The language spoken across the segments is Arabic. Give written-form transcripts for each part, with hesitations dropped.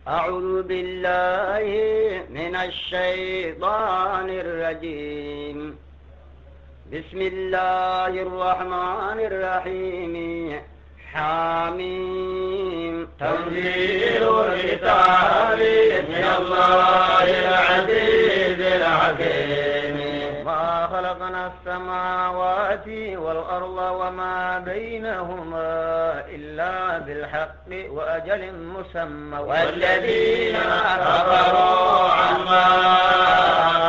أعوذ بالله من الشيطان الرجيم. بسم الله الرحمن الرحيم. حاميم. تنزيل الكتاب من الله العزيز الحكيم. ما خلقنا السماوات والأرض وما بينهما إلا بالحق وأجل مسمى والذين كفروا عما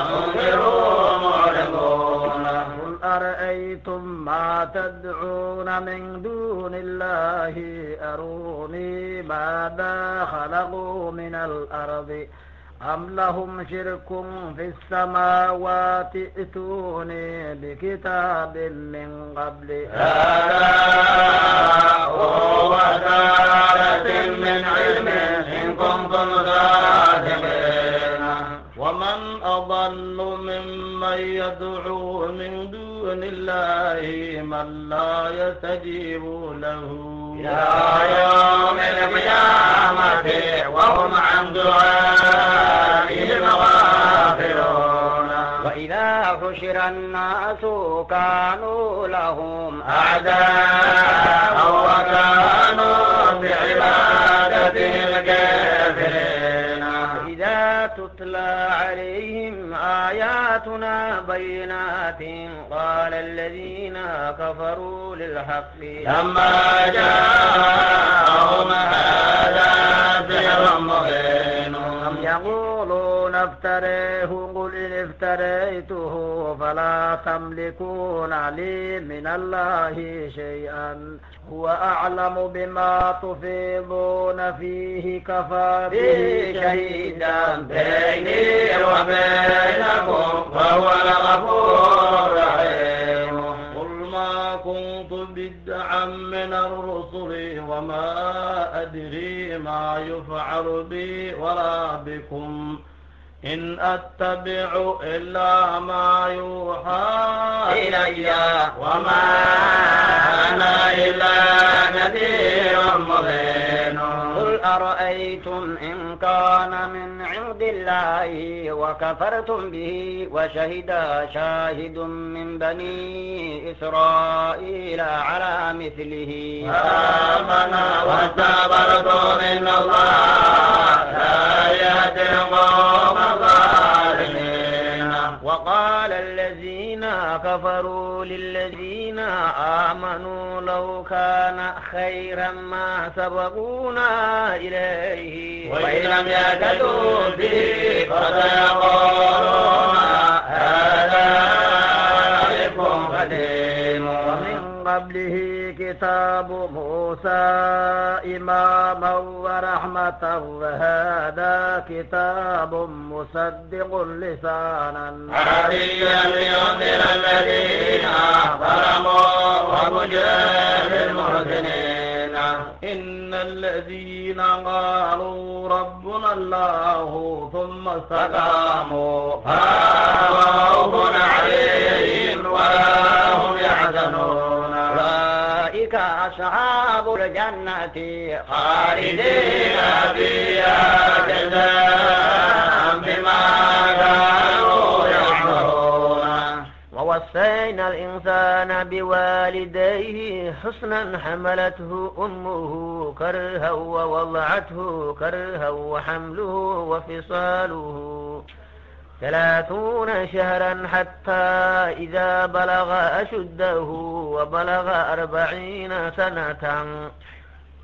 أنذروا معرضون. قل أرأيتم ما تدعون من دون الله أروني ماذا خلقوا من الأرض أم لهم شرك في السماوات ائتوني بكتاب من قبل هذا وسالة من علم إن كنتم صادقين. ومن أضل ممن يدعو من دون الله من لا يستجيب له إلى يوم القيامة وهم عن دعائهم غافلون. وإذا حشر الناس كانوا لهم أعداء وكانوا بعبادة الكافرين. إذا تتلى عليهم آياتنا بينات قال الذين كفروا للحق لما جاءهم هذا سحر مبين. أم يقولون افتريه قل إن افتريته فلا تملكون لي من الله شيئا هو أعلم بما تفيضون فيه كفى به شهيدا بيني وبينكم وهو الغفور الرحيم. قل ما كنت بدعا من الرسل وما أدري ما يفعل بي ولا بكم إن أتبع إلا ما يوحى إلي وما أنا إلا نذير مبين. قل أرأيتم إن كان من عند الله وكفرتم به وشهد شاهد من بني إسرائيل على مثله آمن واستغفرتم إن الله لا يهدي القوم الظالمين. وقال الذين كفروا للذين آمنوا لو كان خيرا ما سبقونا إليه وإن لم يهتدوا به فسيقولون هذا إفك قديم. ومن قبله كتاب موسى إماما ورحمة وهذا كتاب مصدق لسانا عربيا لينذر الذين ظلموا وبشرى للمحسنين. إن الذين قالوا ربنا الله ثم استقاموا فلا خوف عليهم ولا هم يحزنون. أولئك أصحاب الجنة خالدين فيها جزاء بما كانوا يعملون. ووصينا الإنسان بوالديه حسنا حملته أمه كرها ووضعته كرها وحمله وفصاله 30 شهرا حتى إذا بلغ أشده وبلغ 40 سنة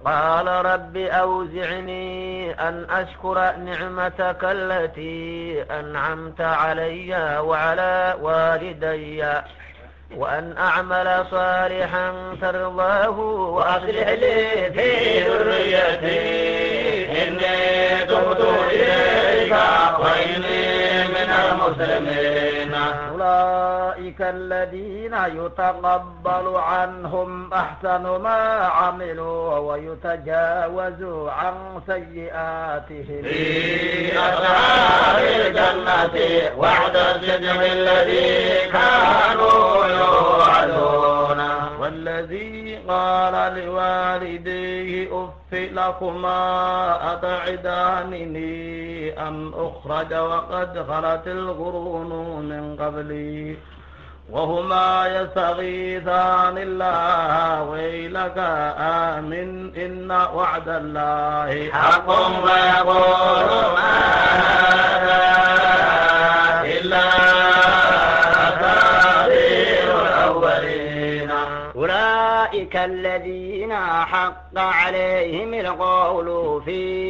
قال رب أوزعني أن أشكر نعمتك التي أنعمت علي وعلى والدي وأن أعمل صالحا ترضاه وأصلح لي في ذريتي إني تبت إليك وإني من المسلمين. أولئك الذين يتقبل عنهم أحسن ما عملوا ويتجاوز عن سيئاتهم في أصحاب الجنة وعد الصدق الذي كانوا يوعدون. والذي قال لوالديه أف لكما أتعدانني أن أخرج وقد خلت القرون من قبلي وهما يستغيثان الله ويلك آمن إن وعد الله حق ويقول ما هذا إلا أساطير الأولين. أولئك الذين حق عليهم القول في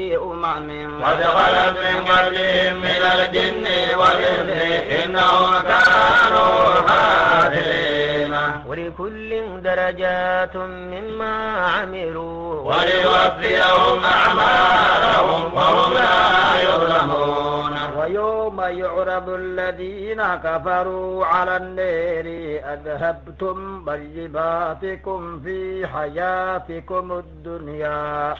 قد خلت من قبلهم من الجن والإنس إنهم كانوا خاسرين. ولكل درجات مما عملوا وليوفيهم أعمالهم وهم لا يظلمون. ويوم يعرض الذين كفروا على النار أذهبتم طيباتكم في حياتكم الدنيا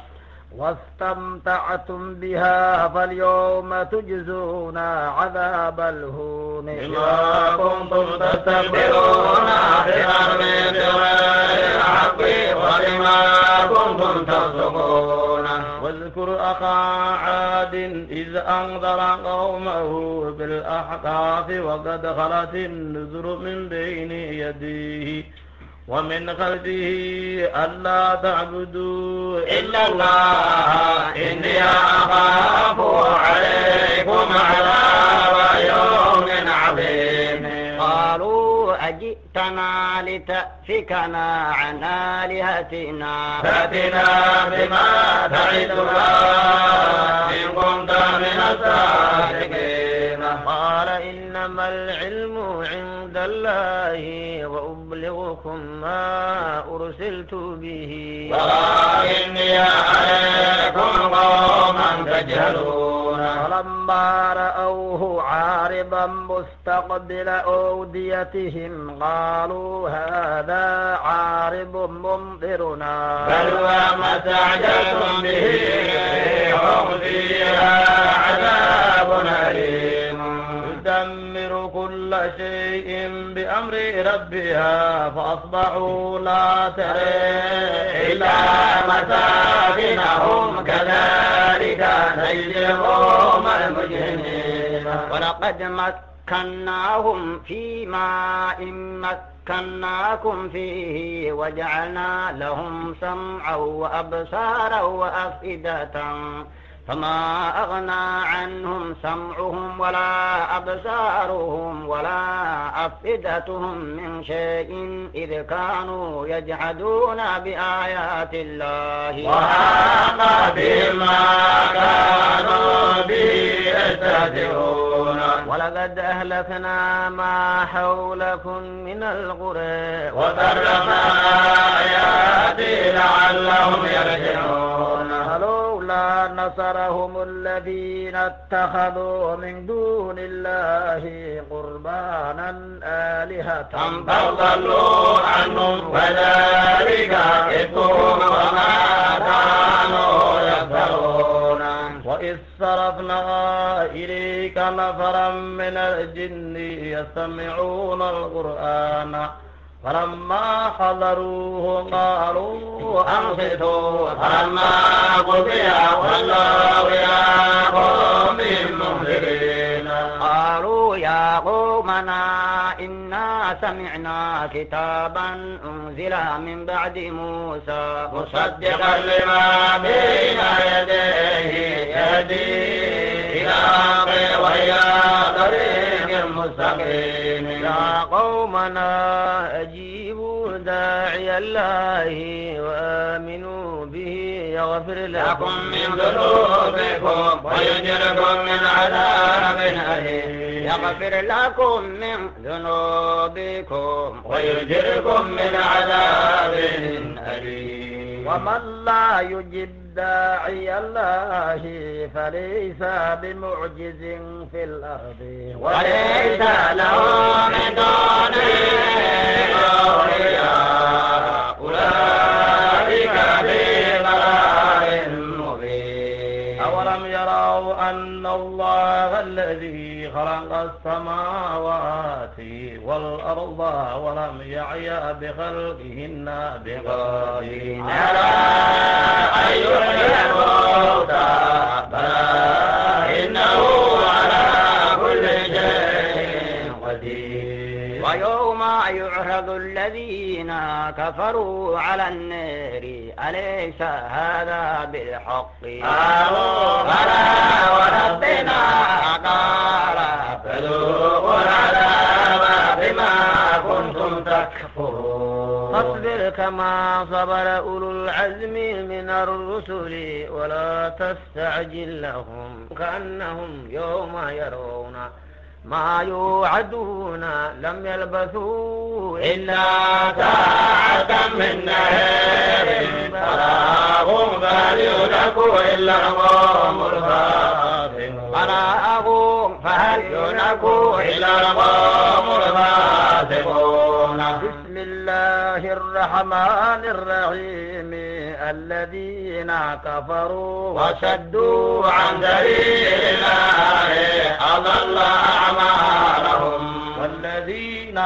واستمتعتم بها فاليوم تجزون عذاب الهون بما كنتم تستكبرون في الأرض بغير الحق وبما كنتم تفسقون. واذكر أخا عاد إذ أنذر قومه بالأحقاف وقد خلت النذر من بين يديه ومن خلفه ألا تعبدوا إلا الله إني أخاف عليكم عذاب يوم عظيم. قالوا أجئتنا لتأفكنا عن آلهتنا فأتنا بما تعدنا إن كنت من الصادقين. قال إنما العلم عند الله وأبلغكم ما أرسلت به ولكني عليكم قوما تجهلون. فلما رأوه عارضا مستقبل أوديتهم قالوا هذا عارض ممطرنا بل هو ما استعجلتم به ريح فيها عذاب أليم. تدمر كل شيء بأمر ربها فأصبحوا لا ترى إلا مساكنهم كذلك نجزي القوم المجرمين. ولقد مكناهم في ماء مكناكم فيه وجعلنا لهم سمعا وأبصارا وأفئدة فما أغنى عنهم سمعهم ولا أبصارهم ولا أفئدتهم من شيء إذ كانوا يجحدون بآيات الله وحاق بهم ما كانوا به يستهزئون. ولقد أهلكنا ما حولكم من القرى وصرفنا آياتي لعلهم يرجعون. فلولا نصرهم الذين اتخذوا من دون الله قربانا آلهة فضلوا عنهم وذلك إفكهم وما كانوا يفترون. وإذ صرفنا إليك نفرا من الجن يستمعون القرآن فلما حضروه قالوا أنصتوا فلما قضي والله إلى قوم منذرين. قالوا يا قومنا إنا سمعنا كتابا أنزل من بعد موسى مصدقا لما بين يديه يهدي إلى وإلى طريق مستقيم. يا قومنا أجيبوا داعي الله وآمنوا به يغفر لكم من ذنوبكم ويجركم من عذاب أليم. يغفر لكم من ذنوبكم ويجركم من عذاب أليم. ومن لا يجب داعي الله فليس بمعجز في الأرض وليس له من دونه أولياء أولئك في ضلال مبين. أولم يروا أن الله الذي خلق السماوات والأرض ولم يعي بخلقهن بقادر على أن يحيي الموتى بلى إنه على كل شيء قدير. ويوم يعرض الذين كفروا على النار أليس هذا بالحق قالوا بلى وربنا قال فذوقوا العذاب بما كنتم تكفرون. فاصبر كما صبر أولو العزم من الرسل ولا تستعجل لهم كأنهم يوم يرون ما يوعدون لم يلبثوا إلا ساعة من نهار فراغهم فهل يهلكوا إلا القوم الفاسقون. فراغهم فهل يهلكوا إلا القوم الفاسقون. بسم الله الرحمن الرحيم الذين كفروا وصدوا عن سبيل الله أضل أعمالهم. والذين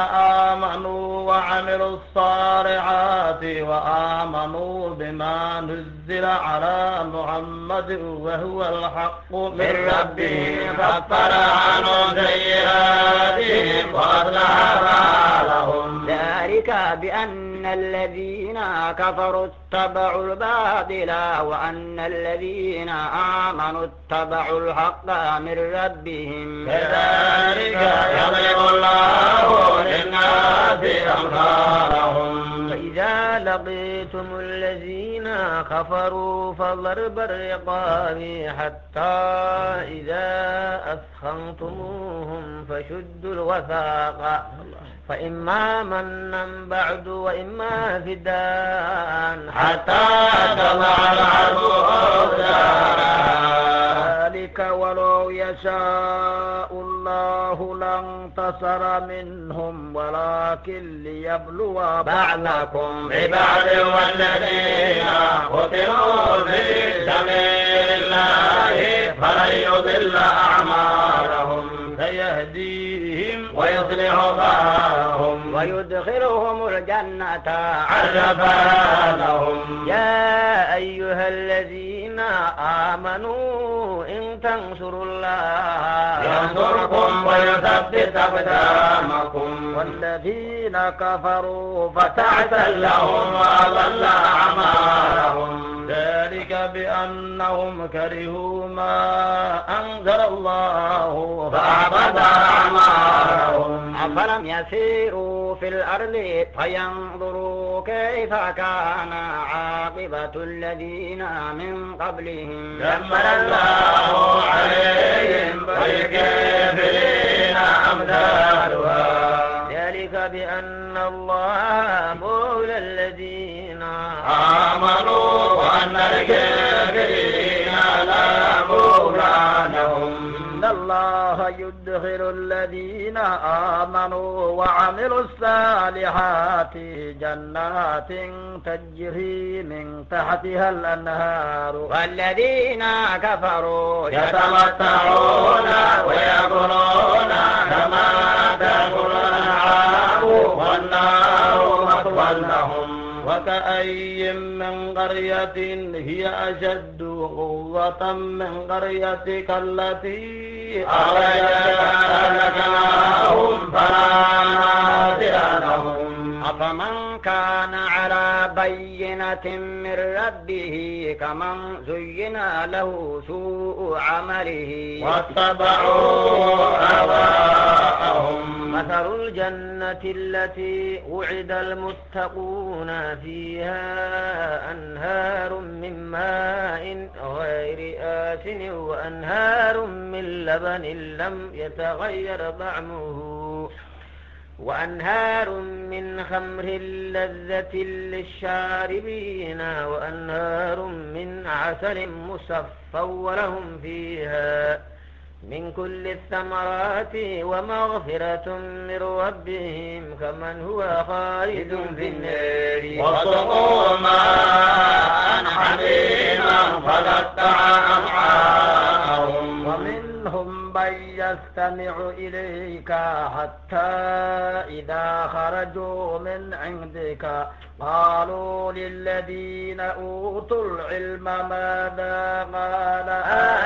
آمنوا وعملوا الصالحات وآمنوا بما نزل على محمد وهو الحق من ربهم كفر عنهم سيئاتهم وأصلح بالهم. ذلك بأن الذين كفروا اتبعوا الباطل وأن الذين آمنوا اتبعوا الحق من ربهم. كذلك يضرب الله للناس أمثالهم. فإذا لقيتم الذين كفروا فضرب الرقاب حتى إذا أثخنتموهم فشدوا الوثاق فإما منا بعد وإما فداء حتى تضع الحرب أوزارها. ذلك ولو يشاء الله لانتصر منهم ولكن ليبلو بعضكم ببعض والذين قتلوا في سبيل الله فلن يضل أعمالهم سيهديهم ويصلح بالهم ويدخلهم الجنة عرفها لهم. يا أيها الذين آمنوا إن تنصروا الله ينصركم ويثبت أقدامكم. والذين كفروا فتعسا لهم وأضل أعمالهم. ذلك بأنهم كرهوا ما أنزل الله فأحبط أعمالهم. أفلم يسيروا في الأرض فينظروا كيف كان عاقبة الذين من قبلهم دمر الله عليهم وللكافرين أمثالها. ذلك بأن الله مولى الذين آمنوا وأن الكافرين لا مولى لهم. إن الله يدخل الذين آمنوا وعملوا الصالحات جنات تجري من تحتها الأنهار والذين كفروا يتمتعون ويأكلون كما تأكل الأنعام والنار مثوى لهم. وكأي من قرية هي أشد قوة من قريتك التي أخرجناهم فلا ناصر لهم. أفمن كان على بينة من ربه كمن زين له سوء عمله واتبعوا أهواءهم. مثل الجنة التي وعد المتقون فيها أنهار من ماء غير آسن وأنهار من لبن لم يتغير طعمه وأنهار من خمر لذة للشاربين وأنهار من عسل مصفى ولهم فيها من كل الثمرات ومغفرة من ربهم كمن هو خالد في النار وسقوا ماء حميما فقطع أمعاءهم ومنهم من يستمع إليك حتى إذا خرجوا من عندك قالوا للذين أوتوا العلم ماذا قال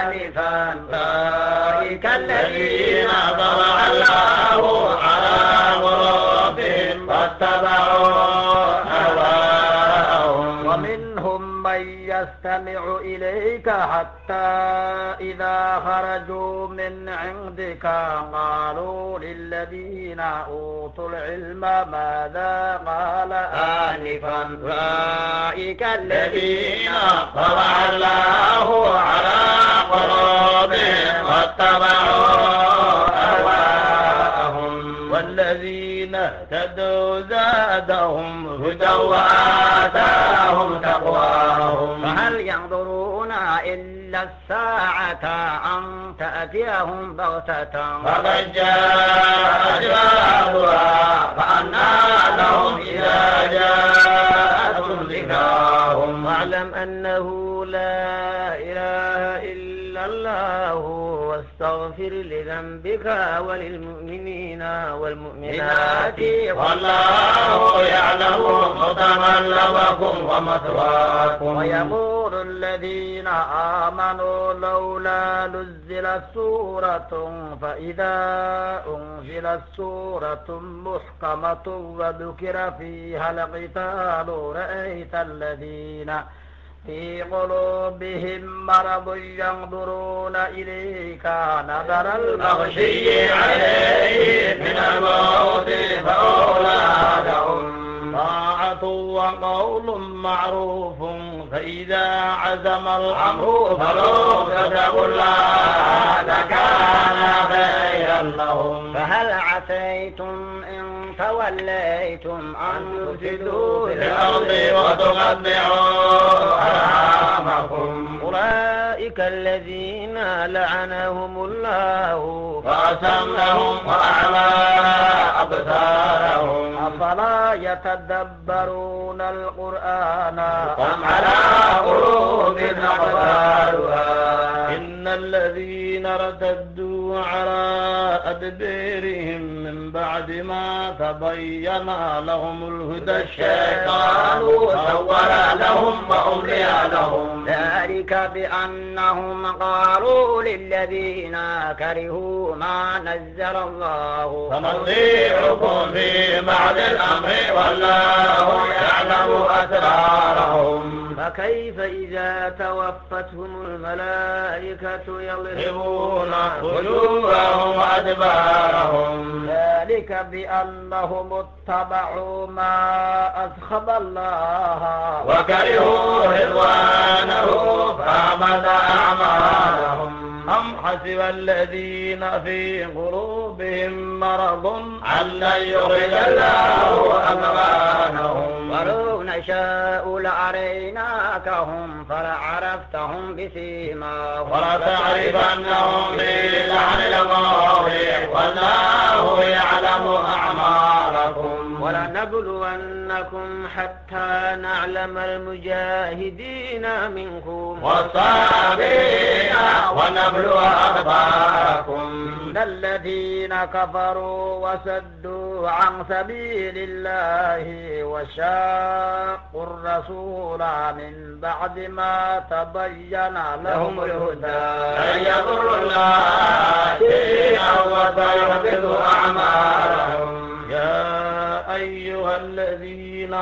آنفا أولئك الذين طبع الله على قلوبهم واتبعوا أهواءهم ومنهم من يستمع إليك حتى إذا خرجوا من عندك قالوا للذين أوتوا العلم ماذا قال آنفا أولئك الذين طبع الله على قلوبهم واتبعوا أهواءهم والذين اهتدوا زادهم هدى وآتاهم تقواهم فهل ينظرون إلا الساعة أن تأتيهم بغتة فقد جاء أجلها فأنى لهم إذا جاءتهم ذكراهم واعلم أنه لا إله إلا الله واستغفر لذنبك وللمؤمنين والمؤمنات والله يعلم متقلبكم ومثواكم ويقول الذين آمنوا لولا نزلت سورة فإذا أنزلت سورة محكمة وذكر فيها القتال رأيت الذين في قلوبهم مرض ينظرون إليك نظر المغشي عليه من الموت فأولى لهم طاعة وقول معروف فإذا عزم الأمر فلو صدقوا الله لكان خيرا لهم فهل عسيتم إن توليتم أن تفسدوا في الأرض وتقطعوا أرحامكم أولئك الذين لعنهم الله فأسمهم وأعمى أبصارهم أفلا يتدبرون القرآن أم على قلوب أقفالها إن الذين ارتدوا على أدبيرهم من بعد ما تبين لهم الهدى الشيطان سول لهم وأملي لهم ذلك بأنهم قالوا للذين كرهوا ما نزل الله سنطيعكم في بعض الأمر والله يعلم أسرارهم فكيف إذا توفتهم الملائكة يضربون وجوههم وأدبارهم ذلك بأنهم اتبعوا ما أسخط الله وكرهوا رضوانه فأحبط أعمالهم أم حسب الذين في قلوبهم مرض أن لن يخرج الله أضغانهم ولو نشاء لأريناكهم فلعرفتهم بسيماهم ولتعرفنهم بلحن القول والله يعلم أعمالكم ولنبلونكم حتى نعلم المجاهدين منكم والصابرين ونبلو أخباركم الذين كفروا وسدوا عن سبيل الله وشاقوا الرسول من بعد ما تبين لهم الهدى أن يضروا الله شيئا وسيحبط أعمالهم يا أيها الذين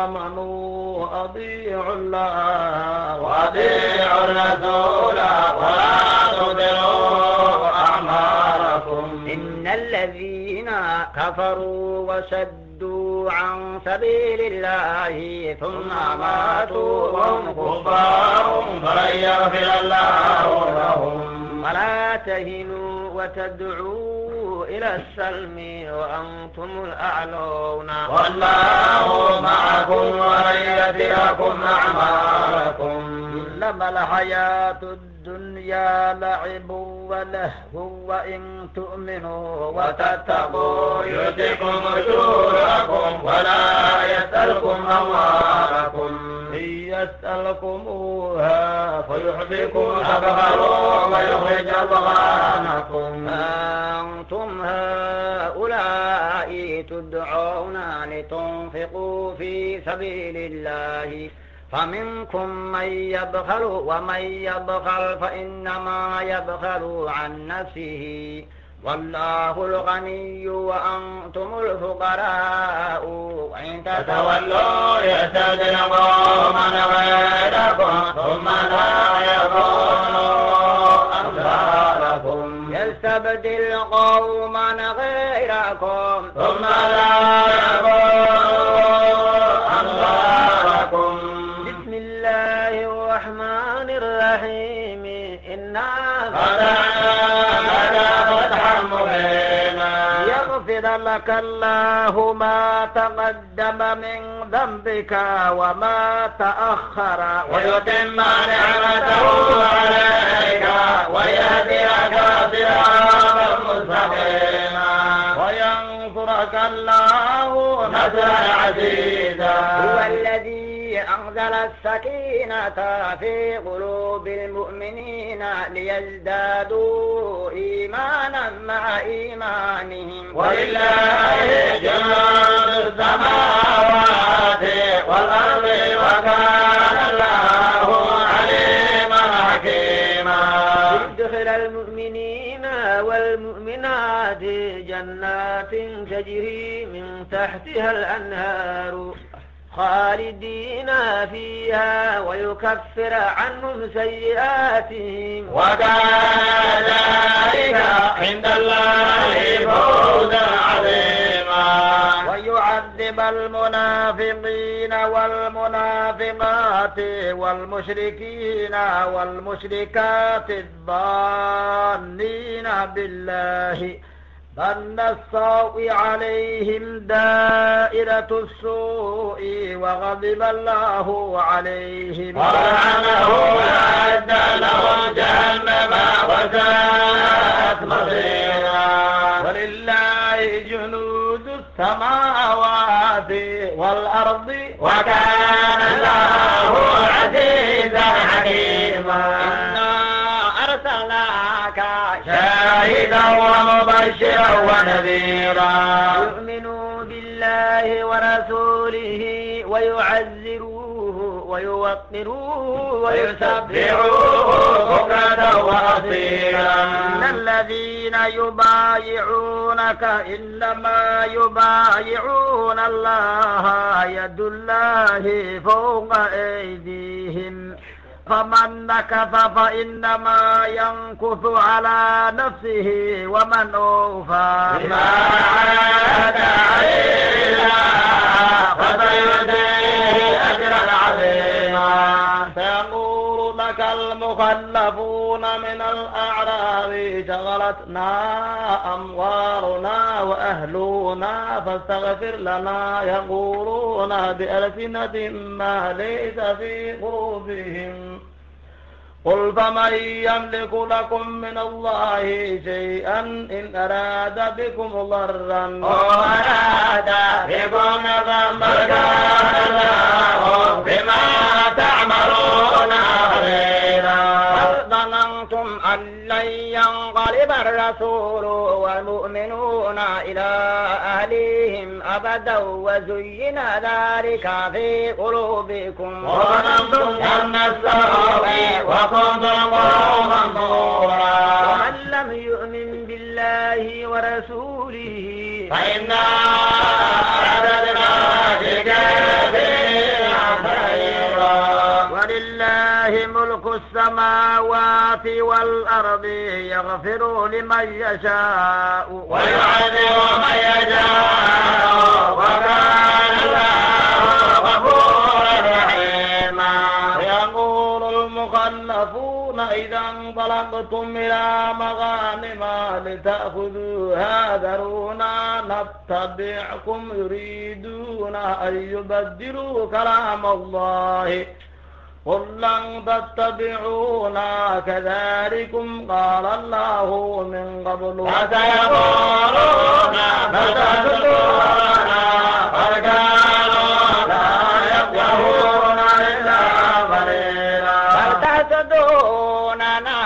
آمنوا أطيعوا الله وأطيعوا الرسول ولا تبطلوا أعمالكم إن الذين كفروا وسدوا عن سبيل الله ثم ماتوا وهم كفار فلن يغفر الله لهم ولا تهنوا وتدعوا تدعوا إلى السلم وأنتم الأعلون والله معكم ولن يتركم أعمالكم إنما الحياة الدنيا لعب ولهو وإن تؤمنوا وتتقوا يؤتكم أجوركم ولا يسألكم أموالكم إن يسألكموها فيحبكم تبخلوا ويخرج أضغانكم أنتم هؤلاء تدعون لتنفقوا في سبيل الله فمنكم من يبخل ومن يبخل فإنما يبخل عن نفسه والله الغني وأنتم الفقراء وإن تتولوا يستبدل قوما غيركم ثم لا يكونوا أمثالكم يستبدل قوما غيركم ثم لا يكونوا أمثالكم بسم الله الرحمن الرحيم إنا فتحا مبينا يغفر لك الله ما تقدم من ذنبك وما تأخر ويتم نعمته عليك ويهديك صراطا مستقيما وينصرك الله نصرا عزيزا هو الذي أنزل السكينة في قلوب المؤمنين ليزدادوا إيمانا مع إيمانهم ولله جنود السماوات والأرض وكان الله عليما حكيما يدخل المؤمنين والمؤمنات جنات تجري من تحتها الأنهار خالدين فيها ويكفر عنهم سيئاتهم وكان ذلك عند الله فوزا عظيما ويعذب المنافقين والمنافقات والمشركين والمشركات الظانين بالله ظن السوء عليهم دائرة السوء وغضب الله عليهم ولعنه وأعد لهم جهنم وساءت مصيرا ولله جنود السماوات والأرض وكان الله عزيزا حكيما أرسلناك شاهدا ومبشرا ونذيرا يؤمنوا بالله ورسوله ويعزروه ويوقروه ويسبحوه بكرة وأصيلا إن الذين يبايعونك إنما يبايعون الله يد الله فوق أيديهم فمن نكث فإنما ينكث على نفسه ومن أوفى بما عاد عليه فسيؤتيه أجرا عظيما سيقول لك المخلفون من الأعراب شغلتنا أموالنا وأهلنا فاستغفر لنا يقولون بألسنة ما ليس في قلوبهم قل فمن يملك لكم من الله شيئا إن أراد بكم ضرا وأراد بكم نفعا كان الله بما تعملون خبيرا ظننتم أن لن ينقلب الرسول والمؤمنون إلى أهليهم أبدا وزين ذلك في قلوبكم وظننتم أن السوء وكنتم قوما بورا ومن لم يؤمن بالله ورسوله فإنا أعتدنا للكافرين سعيرا ولله ملك السماوات والأرض يغفر لمن يشاء ويعذب من يشاء وكان الله غفورا رحيما يقول المخلفون فإذا انطلقتم إلى مغانم لتأخذوها ذرونا نتبعكم يريدون أن يبدلوا كلام الله قل لن تتبعونا كذلكم قال الله من قبل وسيقولون متى تدعونا قد كانوا لا يفقهون إلا قليلا بل تحسدوننا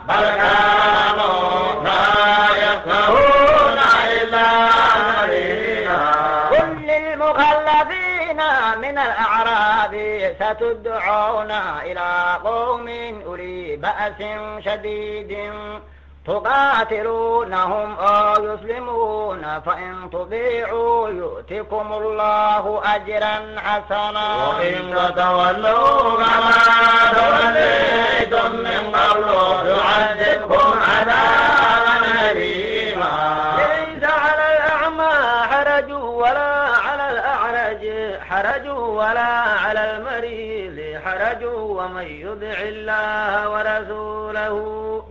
بل كانوا لا يفقهون إلا قليلا قل للمخلفين من الأعراب ستدعون إلى قوم أولي بأس شديد تقاتلونهم أو يسلمون فإن تطيعوا يؤتكم الله أجرا حسنا وإن تتولوا كما توليتم من قبل يعذبكم عذابا أليما ليس على الأعمى حرج ولا على الأعرج حرج ولا على المريض حرج ومن يطع الله ورسوله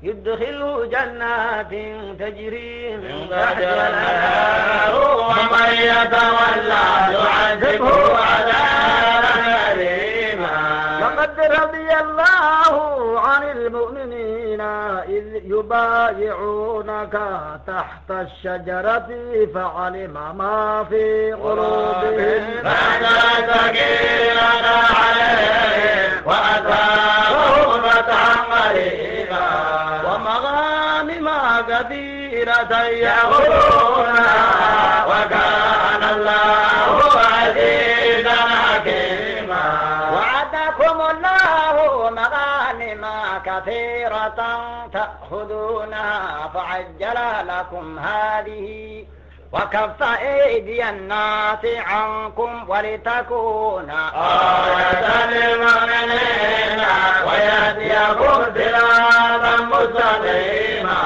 يدخله جنات تجري من تحتها الأنهار ومن يتولى يعذبه عذابا أليما لقد رضي الله عن المؤمنين إذ يبايعونك تحت الشجرة فعلم ما في قلوبهم فأنزل سكينة عليهم وأثابهم فتحا قريبا ومغانم كثيرة يأخذونها وكان الله عزيزا حكيما وعدكم الله مغانم كثيرة تأخذونها فعجل لكم هذه وكف أيدي الناس عنكم ولتكون آية للمؤمنين ويهديكم صراطا مستقيما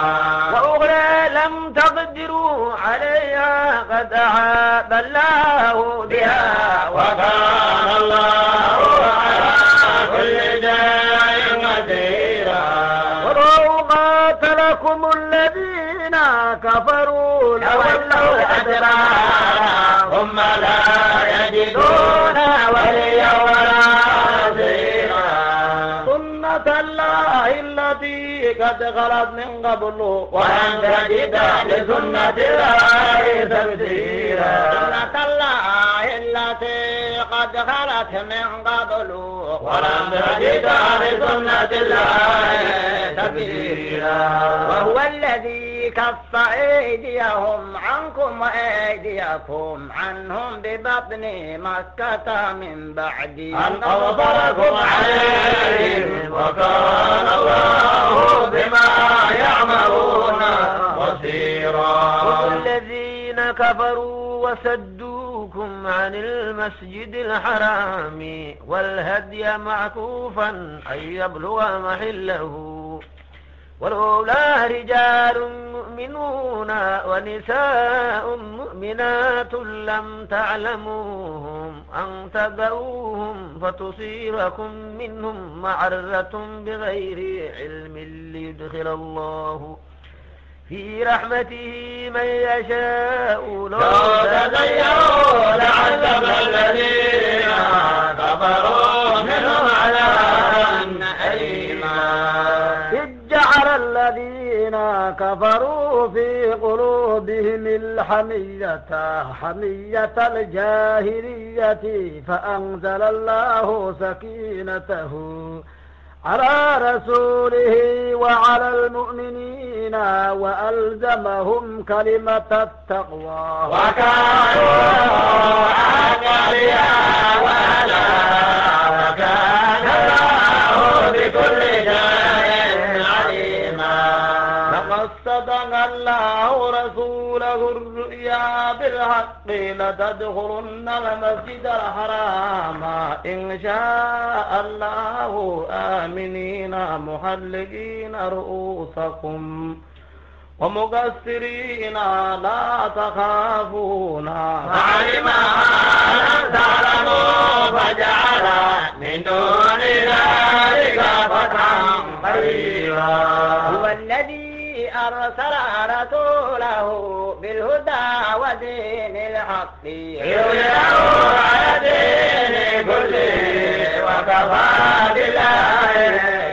وأخرى لم تقدروا عليها قد أحاط الله بها وكان الله على كل شيء قديرا ولو قاتلكم الذين كفروا لولوا الأدبار ثم لا يجدون وليا ولا نصيرا سنة الله التي قد خلت من قبل ولن تجد لسنة الله تبديلا سنة الله التي قد خلت من قبل ولن تجد لسنة الله تبديلا وهو الذي كف أيديهم عنكم وأيديكم عنهم ببطن مكة من بعد أن أظفركم عليهم وكان الله بما يعملون بصيرا والذين كفروا وسدوكم عن المسجد الحرام والهدي معكوفا أن يبلغ محله ولولا رجال مؤمنون ونساء مؤمنات لم تعلموهم أن تبعوهم فتصيبكم منهم معرة بغير علم ليدخل الله في رحمته من يشاء لو تزيروا لعذب الذين كفروا منهم عذابا أليما جعل الذين كفروا في قلوبهم الحمية حمية الجاهلية فأنزل الله سكينته على رسوله وعلى المؤمنين وألزمهم كلمة التقوى وكانوا أنبياء وأهلا وكان الله بكل شيء عليما لقد صدق الله رسوله الرؤيا بالحق لتدخلن المسجد الحرام إن شاء الله آمنين محلقين رؤوسكم ومقصرين لا تخافون فعلم ما لم تعلموا فجعل من دون ذلك فتحا قريبا. هو الذي أرسل رسوله بالهدى ودين الحق يظهره على دين كله وكفى بالله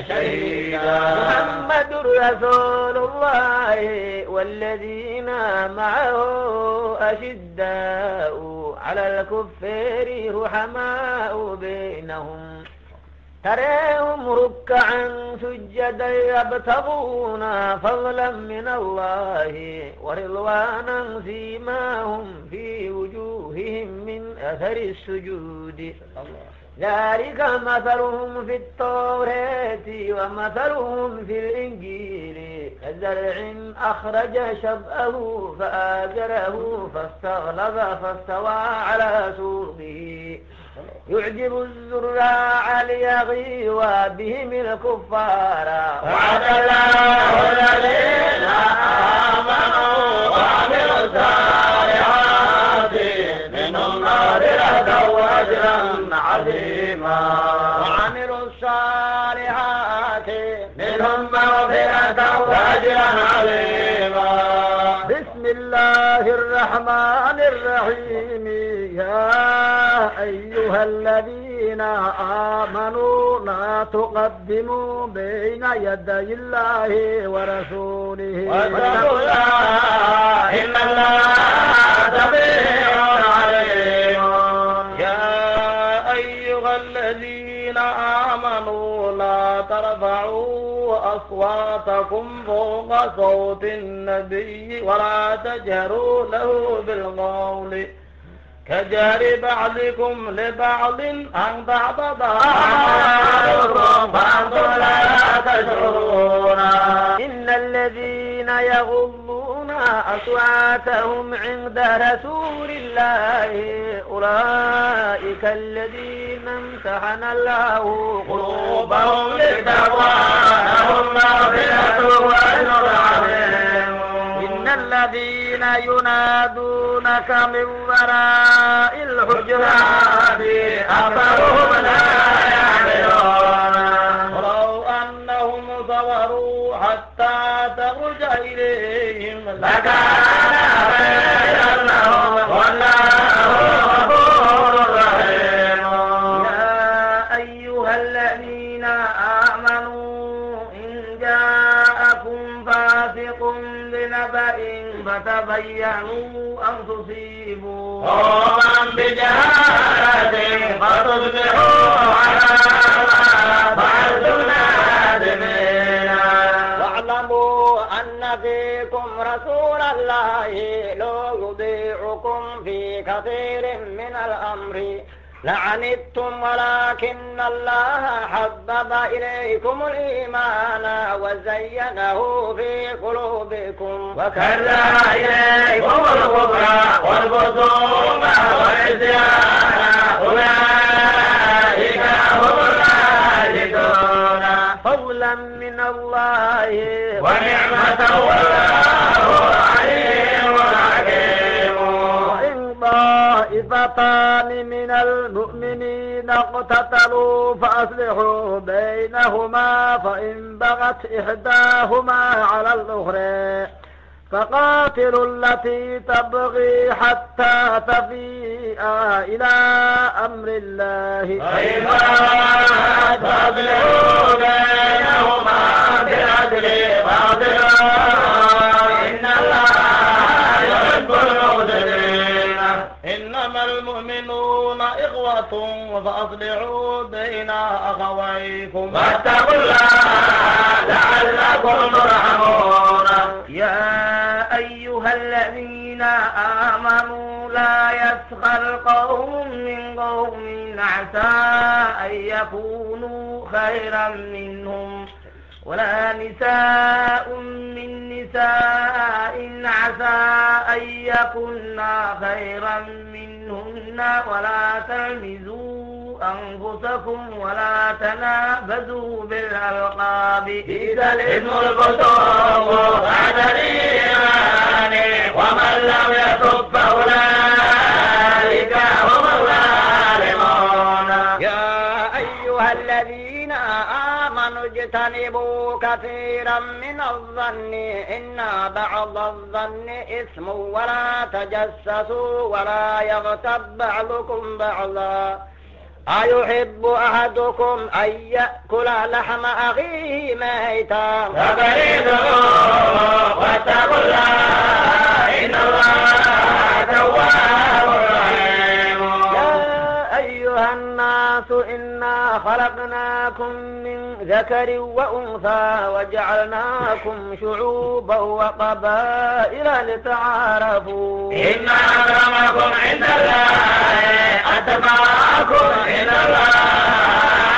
شهيدا. محمد رسول الله والذين معه أشداء على الكفار رحماء بينهم تراهم ركعا سجدا يبتغون فضلا من الله ورضوانا سيماهم في وجوههم من أثر السجود ذلك مثلهم في التوراة ومثلهم في الإنجيل كزرع أخرج شطأه فآزره فاستغلظ فاستوى على سوقه يعجب الزراع ليغيظ بهم الكفار. وعد الله الذين آمنوا وعملوا الصالحات منهم مغفرة وأجرا عظيما. وعملوا الصالحات منهم مغفرة وأجرا عظيما. بسم الله الرحمن الرحيم. يا أيها الذين آمنوا لا تقدموا بين يدي الله ورسوله واتقوا الله إن الله سميع عليم. يا أيها الذين آمنوا لا ترفعوا أصواتكم فوق صوت النبي ولا تجهروا له بالقول كجهر بعضكم لبعض أن تحبط أعمالكم فأنتم لا تشعرون. إن الذين يغضون أصواتهم عند رسول الله أولئك الذين امتحن الله قلوبهم للتقوى لهم مغفرة وأجر عظيم. إن الذين ينادونك من وراء الحجرات أكثرهم لا يعملون. ولو أنهم صبروا حتى تخرج إليهم لكان خيرا لهم والله غفور رحيم. يا أيها الذين آمنوا إن جاءكم فاسق بنبأ فتبينوا أن تصيبوا قوما بجهالة فتصبحوا على ما فعلتم نادمين. واعلموا أن فيكم رسول الله لو يطيعكم في كثير من الأمر لعنتم ولكن الله حبب إليكم الإيمان وزينه في قلوبكم وكره إليكم الكفر والفسوق والعصيان أولئك هم الراشدون. فضلا من الله ونعمة والله عليم حكيم. وإن طائفتان من المؤمنين اقتتلوا فأصلحوا بينهما فإن بغت إحداهما على الأخرى فقاتلوا التي تبغي حتى تفيء إلى أمر الله فإن بغت فأصلحوا بينهما بالعدل واعدلوا إن الله يحب المقسطين. إنما المؤمنون إخوة فأصلحوا بين أخويكم واتقوا الله لعلكم ترحمون. يا أيها الذين آمنوا لا يسخر قوم من قوم عسى أن يكونوا خيرا منهم ولا نساء من نساء عسى أن يكن خيرا منهن ولا تلمزوا أنفسكم ولا تنابزوا بالألقاب بئس الاسم الفسوق بعد واجتنبوا كثيرا من الظن إن بعض الظن إثم ولا تجسسوا ولا يغتب بعضكم بعضا أيحب أحدكم أن يأكل لحم أخيه ميتا فبرئوه واتقوا الله إن الله تواب رحيم. يا أيها الناس إنا خلقناكم من ذكر وأنثى وجعلناكم شعوبا وقبائل لتعارفوا إن أكرمكم عند الله أتقاكم إن الله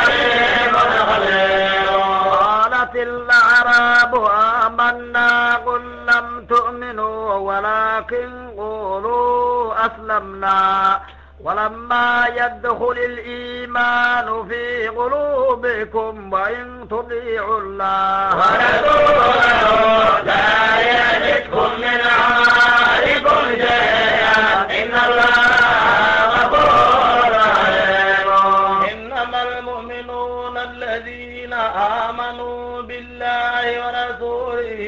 عليم خبير. قالت الأعراب آمنا قل لم تؤمنوا ولكن قولوا أسلمنا ولما يدخل الإيمان في قلوبكم وإن تطيعوا الله ورسوله لا يزدكم من أعمالكم شيئا إن الله غفور رحيم. إنما المؤمنون الذين آمنوا بالله ورسوله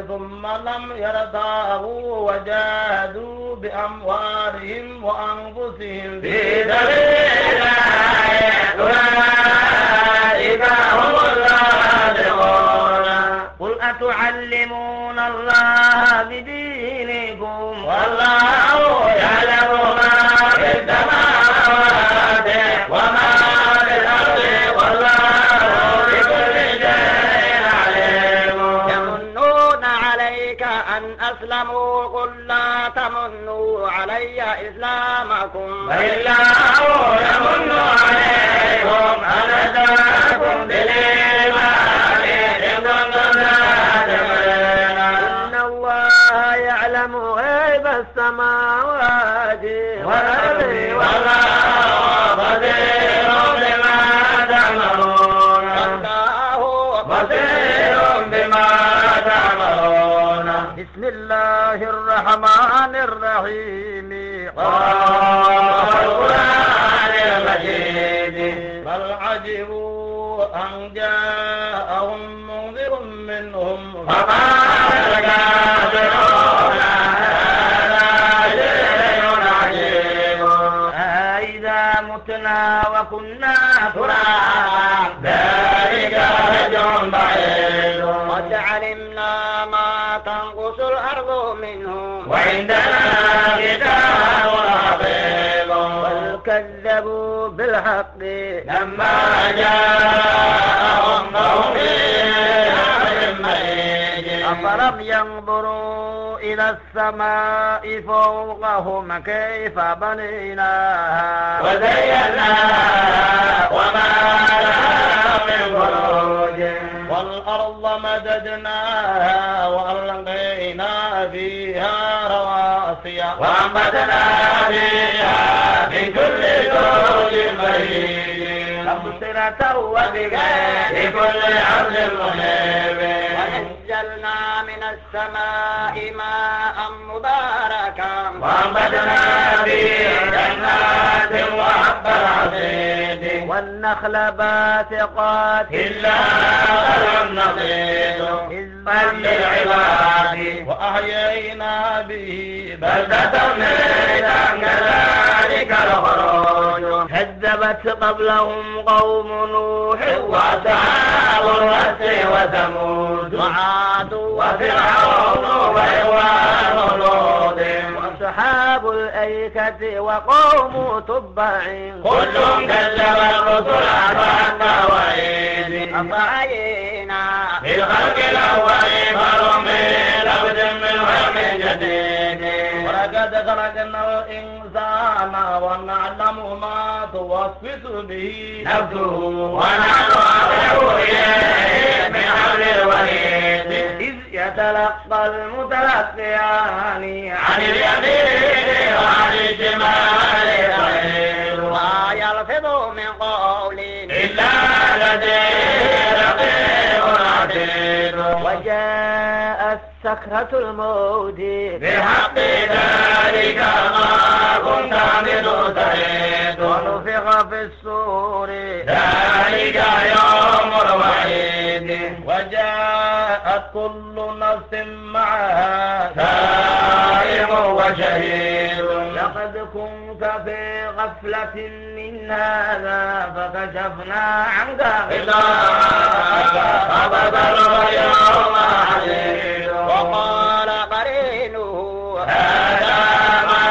ثم لم يرتابوا وجاهدوا بأموالهم وأنفسهم في سبيل الله أولئك هم الصادقون. قل أتعلمون الله بدينكم والله يعلم ما في السماوات وما في الأرض والله بكل شيء عليم. يمنون عليك أن أسلموا قل لا تمنوا علي إسلامكم بل الله يمن عليكم أن هداكم بالإيمان إن كنتم صادقين. إن الله يعلم غيب السماوات والأرض والله بصير بما تعملون. والله بصير بما تعملون. بسم الله الرحمن الرحيم والقرآن المجيد. بل عجبوا أن جاءهم منذر منهم فقال الكافرون هذا شيء عجيب. أإذا متنا وكنا ترابا ذلك رجل بعيد. قد علمنا ما تنقص الأرض منهم وعندنا كتاب حفيظ. بل كذبوا بالحق لما جاءهم فهم في أمر مريج. أفلم ينظروا إلى السماء فوقهم كيف بنيناها وزيناها وما لها من فروج. والأرض مددناها وألقينا فيها رواسي وأنبتنا فيها من كل زوج بهيج. تبصرة وبغير بكل عرض منيب. ونزلنا من السماء ماء مباركا وأنبتنا فيه جنات وحب العصيد. والنخل باسقات إلا غير نضيد للعباد. وأحيينا به بلدة ميتا كذلك الخروج. كذبت قبلهم قوم نوح وأصحاب الرس وثمود وعاد وفرعون وإخوان لوط وأصحاب الأيكة وقوم تبع كل كذب الرسل حتى وعيد. أفعينا بالخلق الأول فهم لابد من خلق جديد. ولقد خلقنا الإنسان ونعلم ما توسوس به نفسه ونحن أقرب إليه من حبل الوريد. إذ يتلقى المتلقيان عن اليمين وعن الشمال قعيد. ما يلفظ من قول إلا لديه رقيب عتيد. وجاء جاءت سكرة الموت بحق ذلك ما كنت منه تحيد ونفخ في الصور ذلك يوم الوعيد وجاءت كل نفس معها سائق وشهيد لقد كنت في غفلة من هذا فكشفنا عنك غطاءك فبصرك اليوم حديد وقال قرينه هذا ما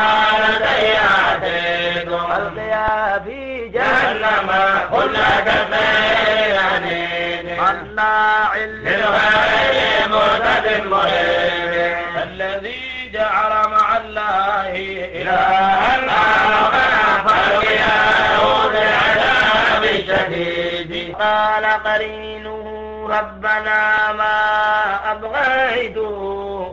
لدي عتيد ألقيا في جهنم كل كفير عنيد مناع للغير معتد مريب الذي جعل مع الله إلها آخر فألقياه بالعذاب الشديد قال قرينه ربنا ما أبغيته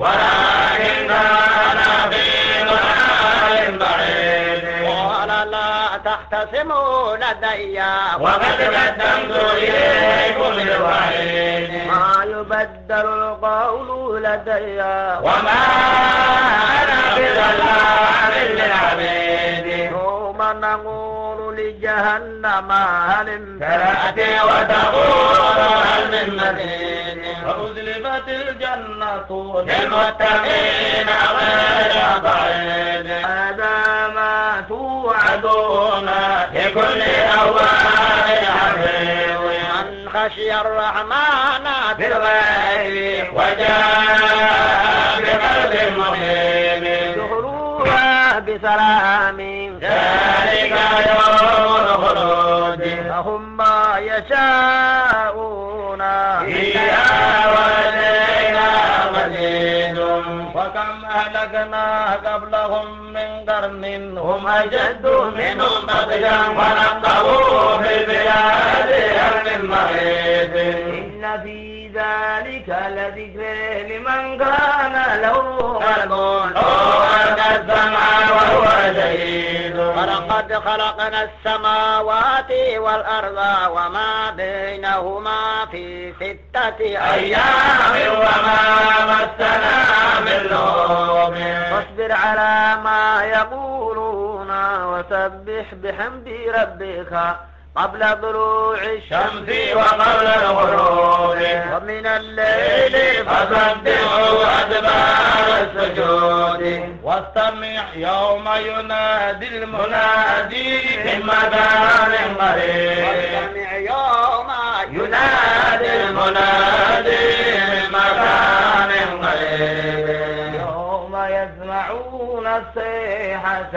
ولكن كان في ضلال بعيد قال لا تختصموا لدي وقد قدمت إليكم بالوعيد ما يبدل القول لدي وما أنا بظلام للعبيد يوم نقول لجهنم هل امتلأت وتقول هل من مزيد وأزلفت الجنة للمتقين غير بعيد هذا ما توعدون لكل أواب حفيظ من خشي الرحمن بالغيب وجاء بقلب مقيم ادخلوها بسلام ذلك يوم الخلود لهم ما يشاءون فيها ولدينا مزيد وكم أهلكنا قبلهم من قرن هم أشد منهم بطشا ونقبوا في البلاد هل من مريض إن في ذلك لذكر لمن كان له قلب هو السمع وهو شهيد ولقد خلقنا السماوات والأرض وما بينهما في 6 أيام وما مسنا من لغوب واصبر على ما يقولون وسبح بحمد ربك قبل طلوع الشمس وقبل الغروب ومن الليل فسبحوا أدبار السجود واستمع يوم ينادي المنادي من مكان قريب واستمع يوم ينادي المنادي من مكان قريب يوم يسمعون الصيحة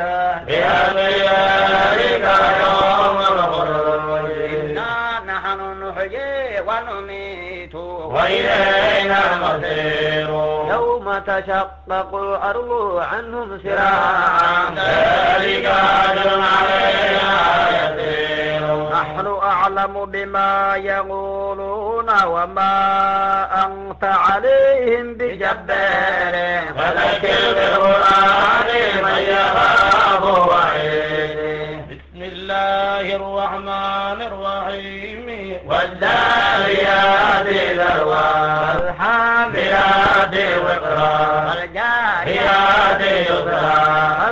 بأبيارك يوم الخروج إنا نحن نحيي ونميت وإلينا المصير يوم تشقق الأرض عنهم سراعا ذلك أجر علينا يسير نحن أعلم بما يقولون وما أنت عليهم بجبار فذكر بالقرآن من يخاف وعيد بسم الله الرحمن الرحيم والذاريات ذروا والحاملات والحاملات وقرا والجاريات والجاريات يسرا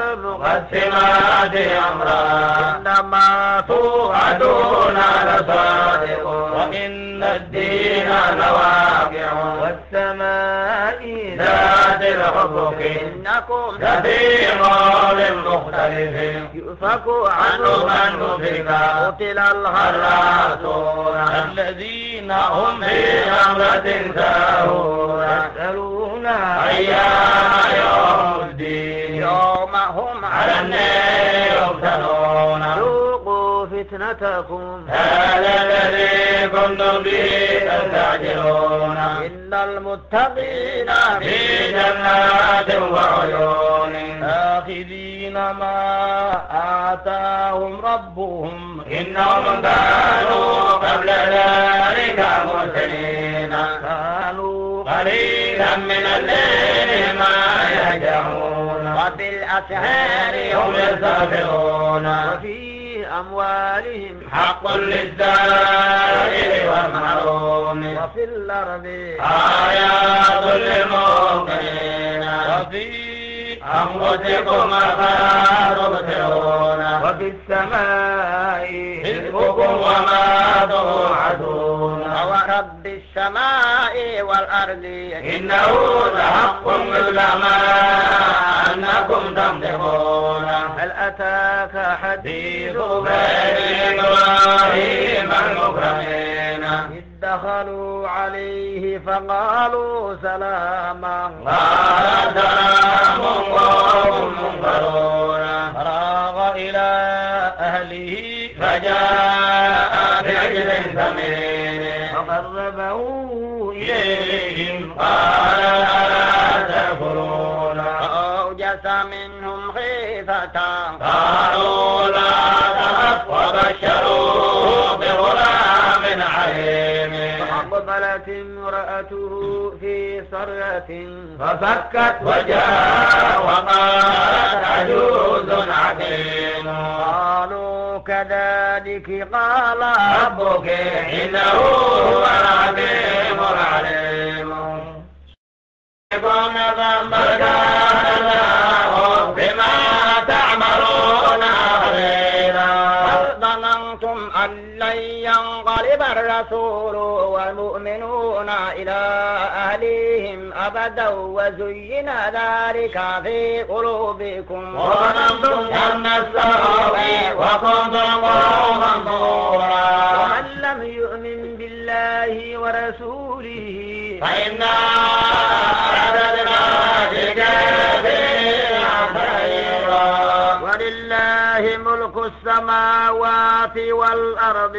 والسمات أمرا إنما توعدون لصادق وإن الدين لواقع والسماء ذات الحبك إنكم لفي قول مختلف يؤفك عنه عنه من نفك قتل الهراسون الراسون الذين هم هم في غمرة ساهون يسألون أيام يوم الدين يوم هم على النار يفتنون ذوقوا فتنتكم هذا الذي كنتم به تستعجلون إن المتقين في جنات وعيون آخذين ما آتاهم ربهم إنهم كانوا قبل ذلك محسنين كانوا قليلا من الليل ما يهجعون وبالأسهار هم يستغفرون وفي أموالهم حق للسائل والمحروم وفي الأرض آيات للمؤمنين أنفسكم أفلا تبصرون وفي السماء رزقكم وما توعدون ورب السماء والأرض إنه لحق مثل ما أنكم تنطقون هل أتاك حديث بني إبراهيم المكرمين إذ دخلوا عليه فقالوا سلاما قال سلام قوم منكرون فراغ إلى أهله فجاء بعجل سمين فقربه إليهم قال ألا تأكلون فأوجس منهم خيفة قالوا لا تخف وبشروه بغلام عليم فأقبلت امرأته في صرة ففكت وجهها وقالت عجوز عقيم قالوا كذلك قال ربك إنه هو العليم العليم كان الله بما تعملون خبيرا ظننتم أن لن ينقلب الرسول والمؤمنون إلى أهليهم أبدا وزين ذلك في قلوبكم وظننتم أن السوء وكنتم قوما بورا ومن لم يؤمن بالله ورسوله فإنا أعتدنا للكافرين سعيرا ولله ملك السماوات والأرض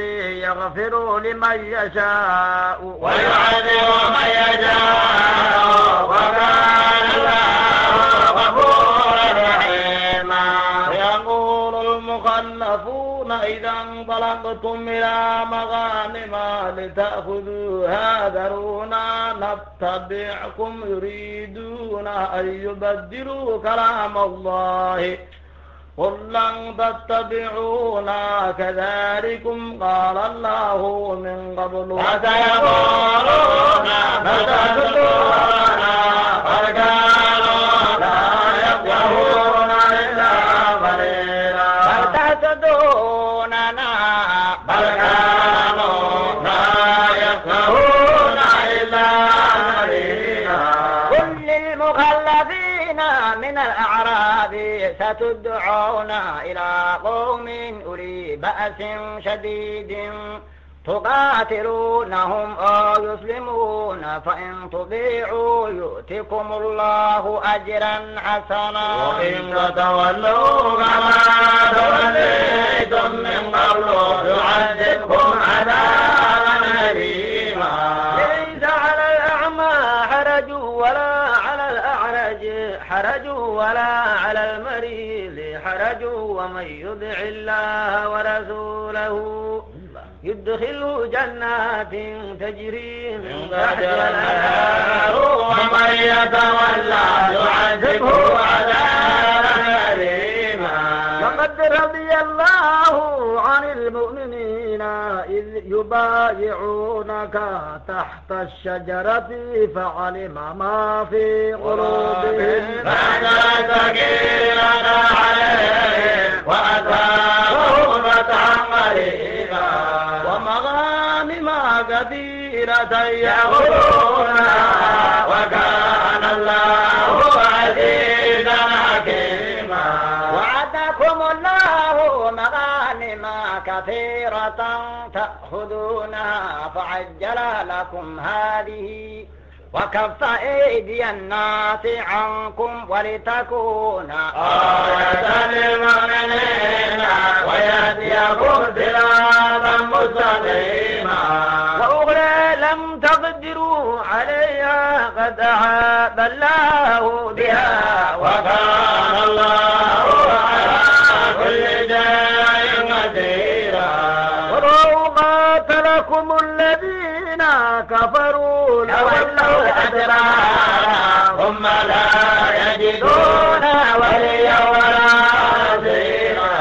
يغفر لمن يشاء ويعذب من يشاء وكان الله غفورا رحيما يقول المخلفون إذا انطلقتم إلى مغانم لتأخذوها ذرونا نتبعكم يريدون أن يبدلوا كلام الله قل لن تتبعونا كذلكم قال الله من قبل فسيقولون فتحدثونا قد كانوا لا يفقهون إلا قليلا بل تحسدوننا بل كانوا لا يفقهون إلا قليلا قل للمخلفين من الأعراب ستدعون إلى قوم أولي بأس شديد تقاتلونهم أو يسلمون فإن تطيعوا يؤتكم الله أجرا حسنا وإن تتولوا كما توليتم من قبل يعذبكم عذابا أليما ليس على الأعمى حرج ولا على الأعرج حرج ولا على المريض حرج ومن يطع الله ورسوله يدخله جنات تجري من تحتها الأنهار ومن يتولى يعذبه عذابا أليما لقد رضي الله عن المؤمنين إذ يبايعونك تحت الشجرة فعلم ما في قلوبهم فأنزل سكينة عليهم وأثابهم فتحا قريبا ومغانم كثيرة يأخذونها وكان الله عزيزا حكيما وعدكم الله مغانم كثيرة تأخذونها فعجل لكم هذه وكف أيدي الناس عنكم ولتكون آية للمؤمنين ويهديكم صراطا مستقيما وأخرى لم تقدروا عليها قد أحاط الله بها وكان الله على كل شيء قديرا ولو قاتلكم الذين كفروا تولوا الأدبار ثم لا يجدون وليا ولا نصيرا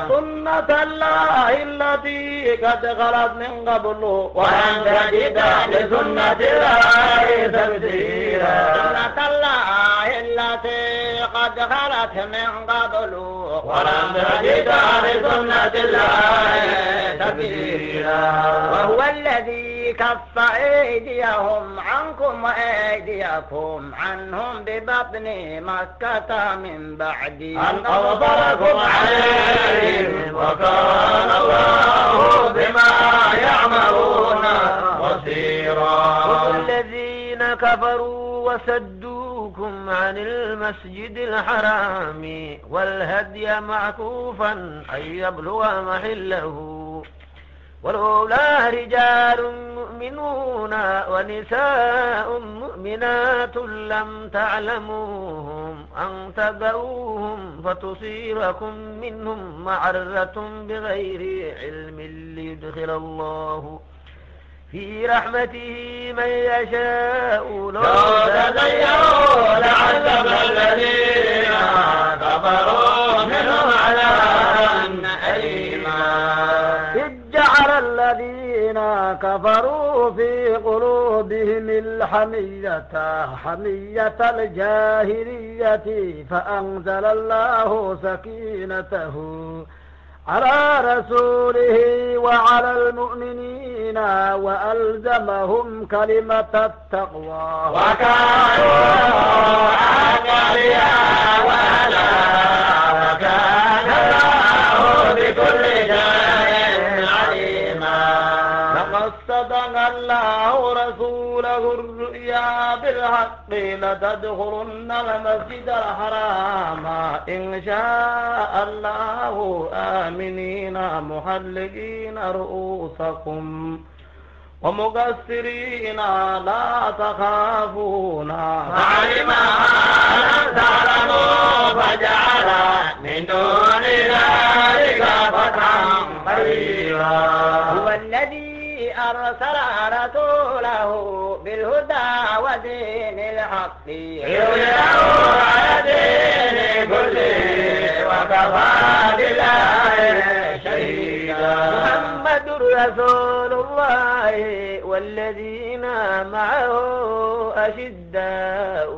سنة الله التي قد خلت من قبل ولن تجد لسنة الله تبديلا سنة الله التي قد خلت من قبل ولم تجد لسنة الله تبديلا وهو الذي كف أيديهم عنكم وأيديكم عنهم ببطن مكة من بعد أن أظفركم عليهم وكان الله بما يعملون بصيرا. الذين كفروا وسدوكم عن المسجد الحرام والهدي معكوفا أن يبلغ محله ولولا رجال مؤمنون ونساء مؤمنات لم تعلموهم أن تبعوهم فتصيبكم منهم معرة بغير علم ليدخل الله في رحمته من يشاء لو تزينوا لعذب الذين كفروا منهم عذابا أليما. جعل الذين كفروا في قلوبهم حمية الجاهلية فأنزل الله سكينته على رسوله وعلى المؤمنين وألزمهم كلمة التقوى وكانوا أولياء ولا وكان الله بكل شيء عليما. لقد صدق الله رسوله الرؤيا بالحق لتدخلن المسجد الحرام إن شاء الله آمنين محلقين رؤوسكم ومقصرين لا تخافون فعلم ما لم تعلموا فجعل من دون ذلك فتحا قريبا. هو الذي أرسل رسوله بالهدى ودين الحق يظهره على الدين كله وكفى بالله شهيدا. محمد رسول الله والذين معه أشداء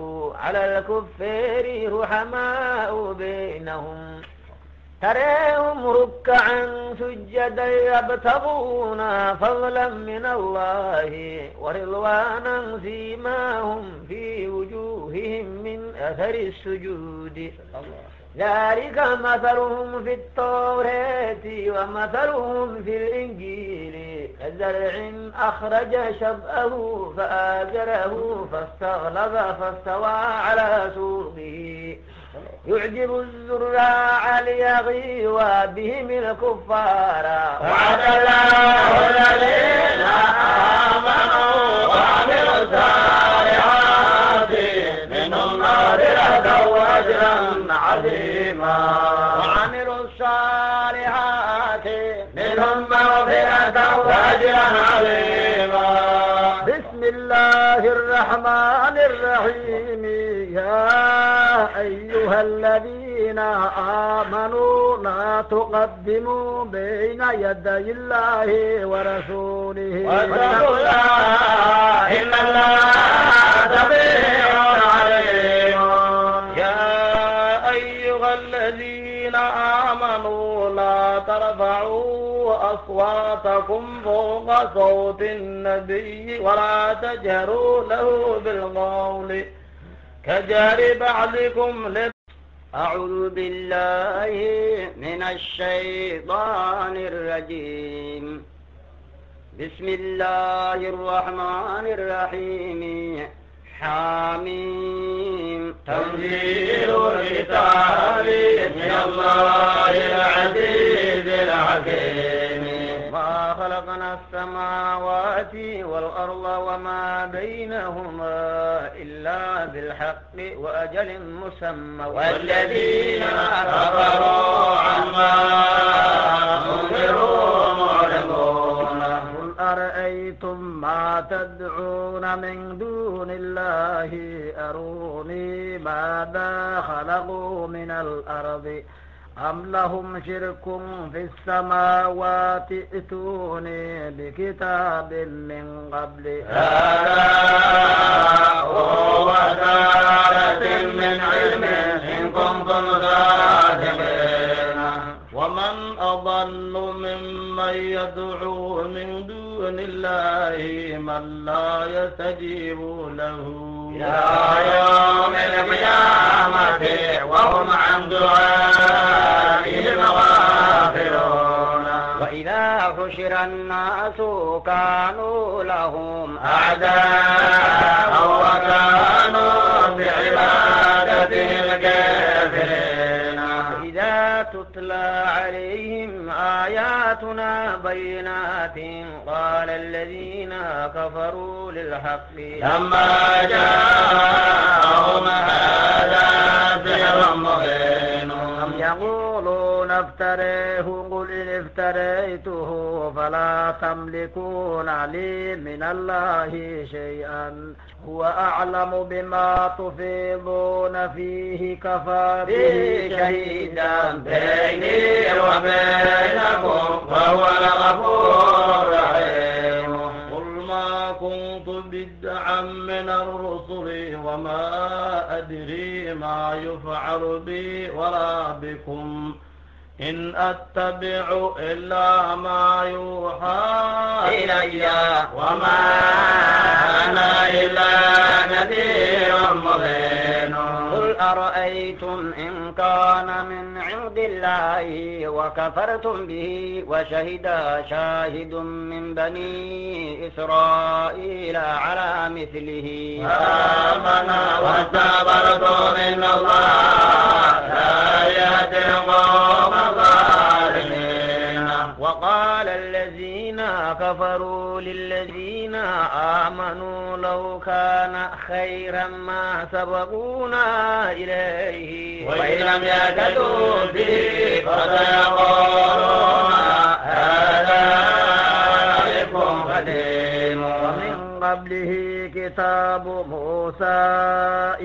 على الكفار رحماء بينهم تراهم ركعا سجدا يبتغون فضلا من الله ورضوانا سيماهم في وجوههم من أثر السجود ذلك مثلهم في التوراة ومثلهم في الإنجيل كزرع أخرج شطأه فآزره فاستغلظ فاستوى على سوقه يعجب الزراع ليغيظ بهم الكفار. وعد الله الذين آمنوا وعملوا الصالحات منهم مغفرة وأجرا عظيما. وعملوا الصالحات منهم مغفرة وأجرا عظيما. بسم الله الرحمن الرحيم. يا أيها الذين آمنوا لا تقدموا بين يدي الله ورسوله واتقوا الله إن الله سميع عليم. يا أيها الذين آمنوا لا ترفعوا أصواتكم فوق صوت النبي ولا تجهروا له بالقول كجهر بعضكم أعوذ بالله من الشيطان الرجيم. بسم الله الرحمن الرحيم. حاميم. تنزيل الكتاب من الله العزيز الحكيم. ما خلقنا السماوات والأرض وما بينهما إلا بالحق وأجل مسمى والذين كفروا عما أنذروا معرضون. قل أرأيتم ما تدعون من دون الله أروني ماذا خلقوا من الأرض أم لهم شرك في السماوات ائتوني بكتاب من قبل هذا وسالة من علم كنتم صادقين ومن أضل ممن يدعو من دون الله من لا يستجيب له إلى يوم القيامة وهم عن دعائهم غافلون وإذا حشر الناس كانوا لهم أعداء وكانوا بعبادتهم كافرين إذا تتلى عليهم آياتنا بينات قال الذين كفروا للحق لما جاءهم هذا سحر مبين أم يقولون افتريه قل إن افتريته فلا تملكون لي من الله شيئا هو أعلم بما تفيضون فيه كفى به شهيدا بيني وبينكم وهو الغفور الرحيم قل ما كنت بدعا من الرسل وما أدري ما يفعل بي ولا بكم إن أتبع إلا ما يوحى إلي وما أنا إلا نذير مبين قل أرأيتم إن كان من عند الله وكفرتم به وشهد شاهد من بني إسرائيل على مثله آمن واستغفرتم إن الله لا يهدي القوم الظالمين وقال الذين كفروا للذين آمنوا لو كان خيرا ما سبقونا إليه وإن لم يهتدوا به فسيقولون هذا إفك قديم ومن قبله كتاب موسى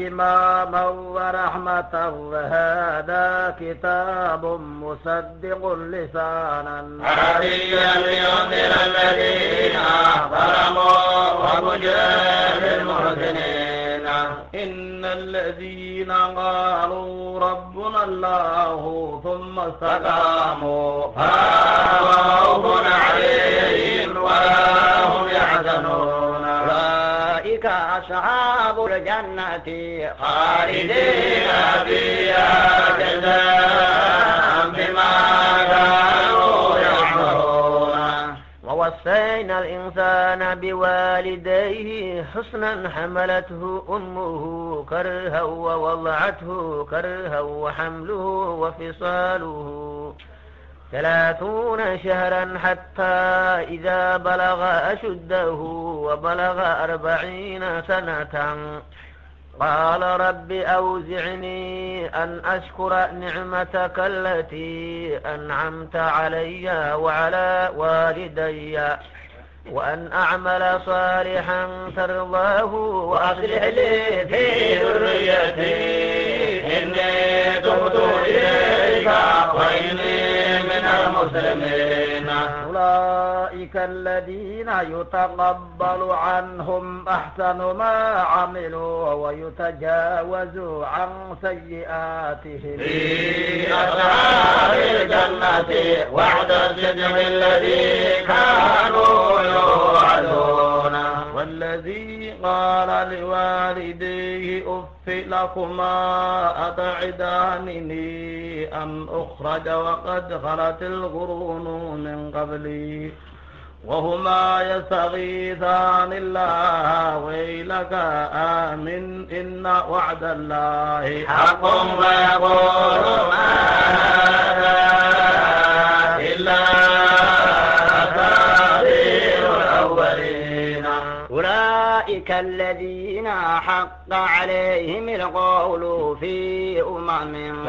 إماما ورحمة وهذا كتاب مصدق لسانا عربيا لينذر الذين ظلموا وبشرى للمحسنين إن الذين قالوا ربنا الله ثم استقاموا فلا خوف عليهم ولا هم يحزنون أولئك أصحاب الجنة خالدين فيها جزاء بما كانوا يعملون ووصينا الإنسان بوالديه حسنا حملته أمه كرها ووضعته كرها وحمله وفصاله 30 شهرا حتى إذا بلغ أشده وبلغ 40 سنة قال رب أوزعني أن أشكر نعمتك التي أنعمت علي وعلى والدي وأن أعمل صالحا ترضاه وأصلح لي في ذريتي إني تبت إليك وإني من المسلمين أولئك الذين يتقبل عنهم أحسن ما عملوا ويتجاوز عن سيئاتهم في أصحاب الجنة وعد الصدق الذي كانوا يوعدون والذي قال لوالديه أف لكما أتعدانني أن أخرج وقد خلت القرون من قبلي وهما يستغيثان الله ويلك آمن إن وعد الله حق فيقول ما هذا إلا أساطير الأولين أولئك الذين حق عليهم القول في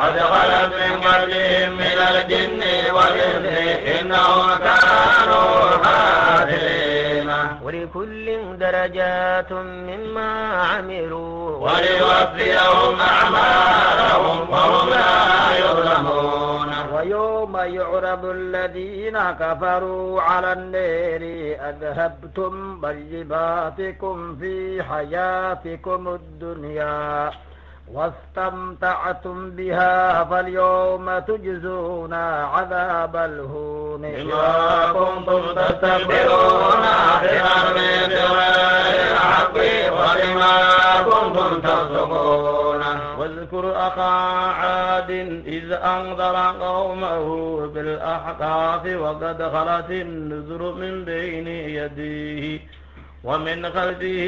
قد خلت من قبلهم من الجن والإنس إنهم كانوا خاسرين ولكل درجات مما عملوا وليوفيهم أعمالهم وهم لا يظلمون ويوم يعرض الذين كفروا على النار أذهبتم طيباتكم في حياتكم الدنيا واستمتعتم بها فاليوم تجزون عذاب الهون بما كنتم تستكبرون في الأرض بغير الحق وبما كنتم تفسقون. واذكر أخا عاد إذ أنذر قومه بالأحقاف وقد خلت النذر من بين يديه ومن خلفه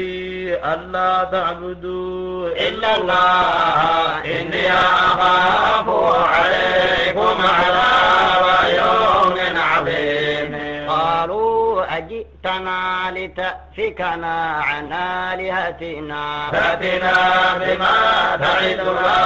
ألا تعبدوا إلا الله إني أخاف عليكم عذاب يوم عظيم. قالوا أجئتنا لتأفكنا عن آلهتنا فأتنا بما تعدنا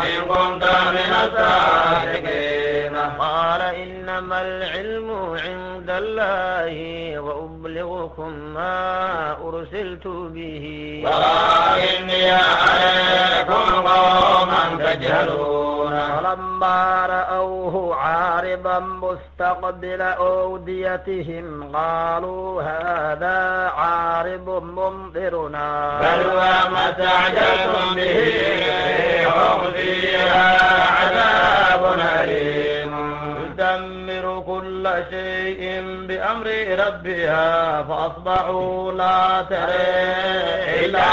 إن كنت من الصادقين. قال إنما العلم عند الله وأبلغكم ما أرسلت به ولكني عليكم قوما تجهلون. فلما رأوه عارضا مستقبل أوديتهم قالوا هذا عارض ممطرنا بل هو ما استعجلتم به ريح فيها عذاب أليم تدمر كل شيء بأمر ربها فأصبحوا لا ترى إلا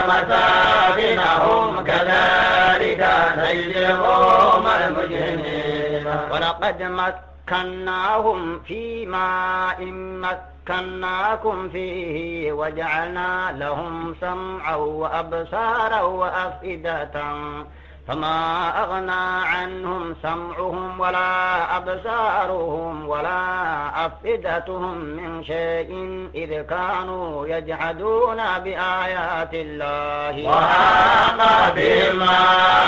مساكنهم كذلك نجزي القوم المجرمين. ولقد مكناهم في ماء مكناكم فيه وجعلنا لهم سمعا وأبصارا وأفئدة فما أغنى عنهم سمعهم ولا أبصارهم ولا أفئدتهم من شيء إذ كانوا يجحدون بآيات الله وحاق بهم ما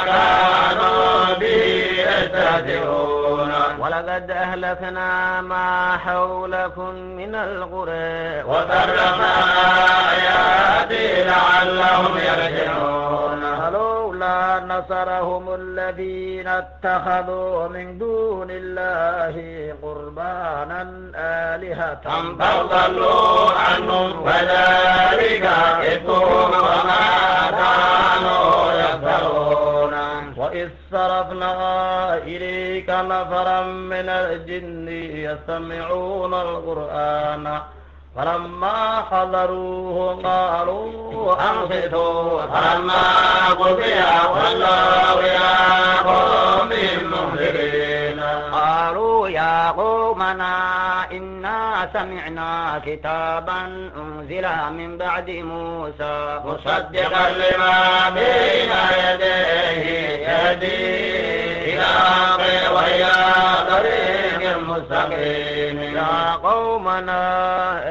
كانوا به يستهزئون. ولقد أهلكنا ما حولكم من القرى وصرفنا آياتي لعلهم يرجعون. فلولا نصرهم الذين اتخذوا من دون الله قربانا آلهة فضلوا عنهم وذلك إفكهم وما كانوا يفترون. وإذ صرفنا إليك نفرا من الجن يستمعون القرآن فلما حضروه قالوا أنصتوا فلما قضي والله إلى قوم منذرين. قالوا يا قومنا إنا سمعنا كتابا أنزل من بعد موسى مصدقا لما بين يديه يهدي إلى حق وإلى طريق مستقيم. يا قومنا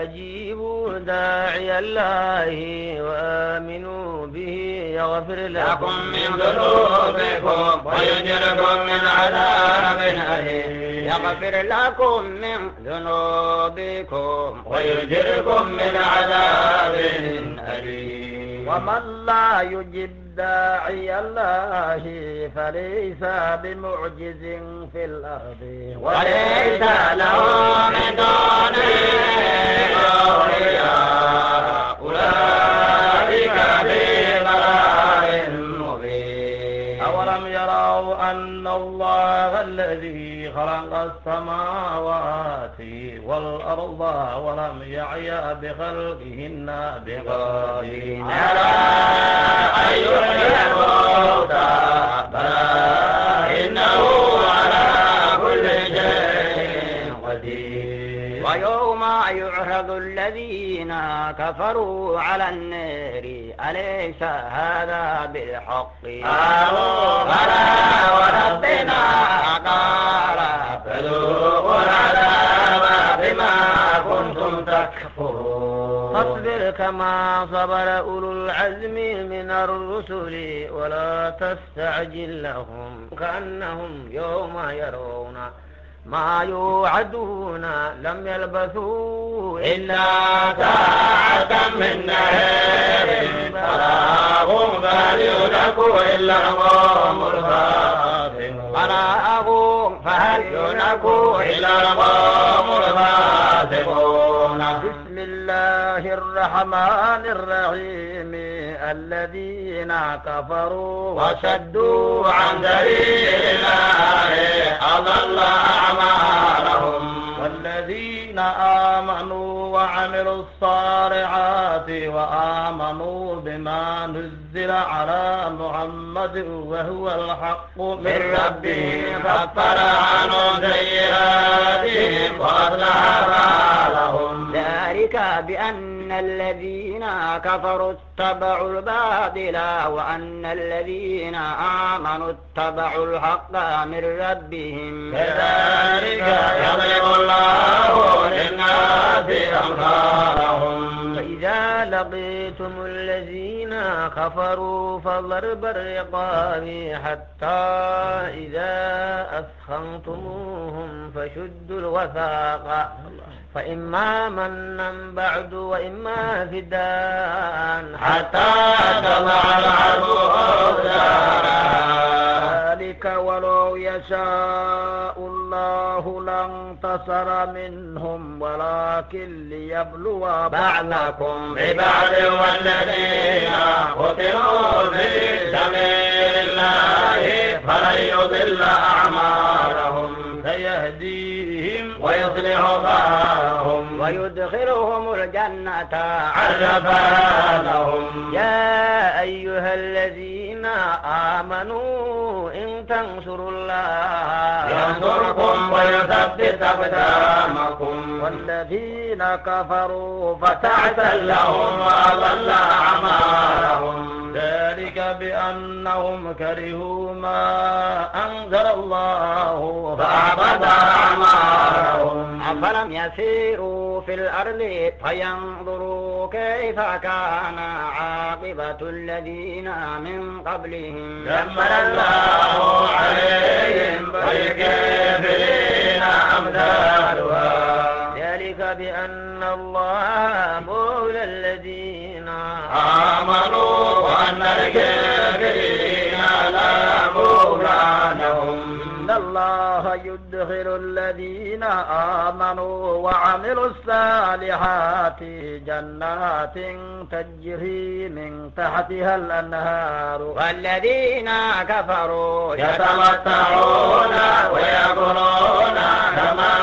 أجيبوا داعي الله وآمنوا به يغفر لكم من ذنوبكم ويجركم من عذاب أليم. يغفر لكم من ذنوبكم ويجركم من عذاب أليم. ومن لا يجب داعي الله فليس بمعجز في الأرض وليس له من دونه أولياء أولئك في ضلال مبين. أولم يروا أن الله الذي خلق السماوات والأرض ولم يعي بخلقهن بقادر على أن يحيي الموتى بلى إنه على كل شيء قدير. ويوم يعرض الذين كفروا على النار أليس هذا بالحق قالوا بلى وربنا قال فذوقوا العذاب بما كنتم تكفرون. فاصبر كما صبر أولو العزم من الرسل ولا تستعجل لهم كأنهم يوم يرون ما يوعدون لم يلبثوا إلا ساعة من نهار فراغهم فهل يهلك إلا القوم الفاسقون. فراغهم فهل يهلك إلا القوم الفاسقون. بسم الله الرحمن الرحيم الذين كفروا وصدوا عن سبيل الله أضل أعمالهم والذين آمنوا وعملوا الصالحات وآمنوا بما نزل على محمد وهو الحق من ربهم كفر عنهم سيئاتهم وأصلح بالهم ذلك بأن الذين كفروا اتبعوا الباطل وأن الذين آمنوا اتبعوا الحق من ربهم كذلك يضرب الله للناس أمثالهم فإذا لقيتم الذين كفروا فضرب الرقاب حتى إذا أثخنتموهم فشدوا الوثاق فإما منا بعد وإما فداء حتى تضع الحرب أوزارها ذلك ولو يشاء الله لانتصر منهم ولكن ليبلو بعضكم ببعض والذين قتلوا في سبيل الله فلن يضل أعمالهم سيهديهم ويصلح بالهم ويدخلهم الجنة عرفها لهم يا أيها الذين آمنوا إن تنصروا الله ينصركم ويثبت أقدامكم والذين كفروا فتعسا لهم وأضل أعمالهم ذلك بأنهم كرهوا ما أنزل الله فأحبط أعمالهم أفلم يسيروا في الأرض فينظروا كيف كان عاقبة الذين من قبلهم دمر الله عليهم وللكافرين أمثالها ذلك بأن الله مولى الذين آمنوا وأن الكافرين لا مولى لهم إن الله يدخل الذين آمنوا وعملوا الصالحات جنات تجري من تحتها الأنهار والذين كفروا يتمتعون ويأكلون كما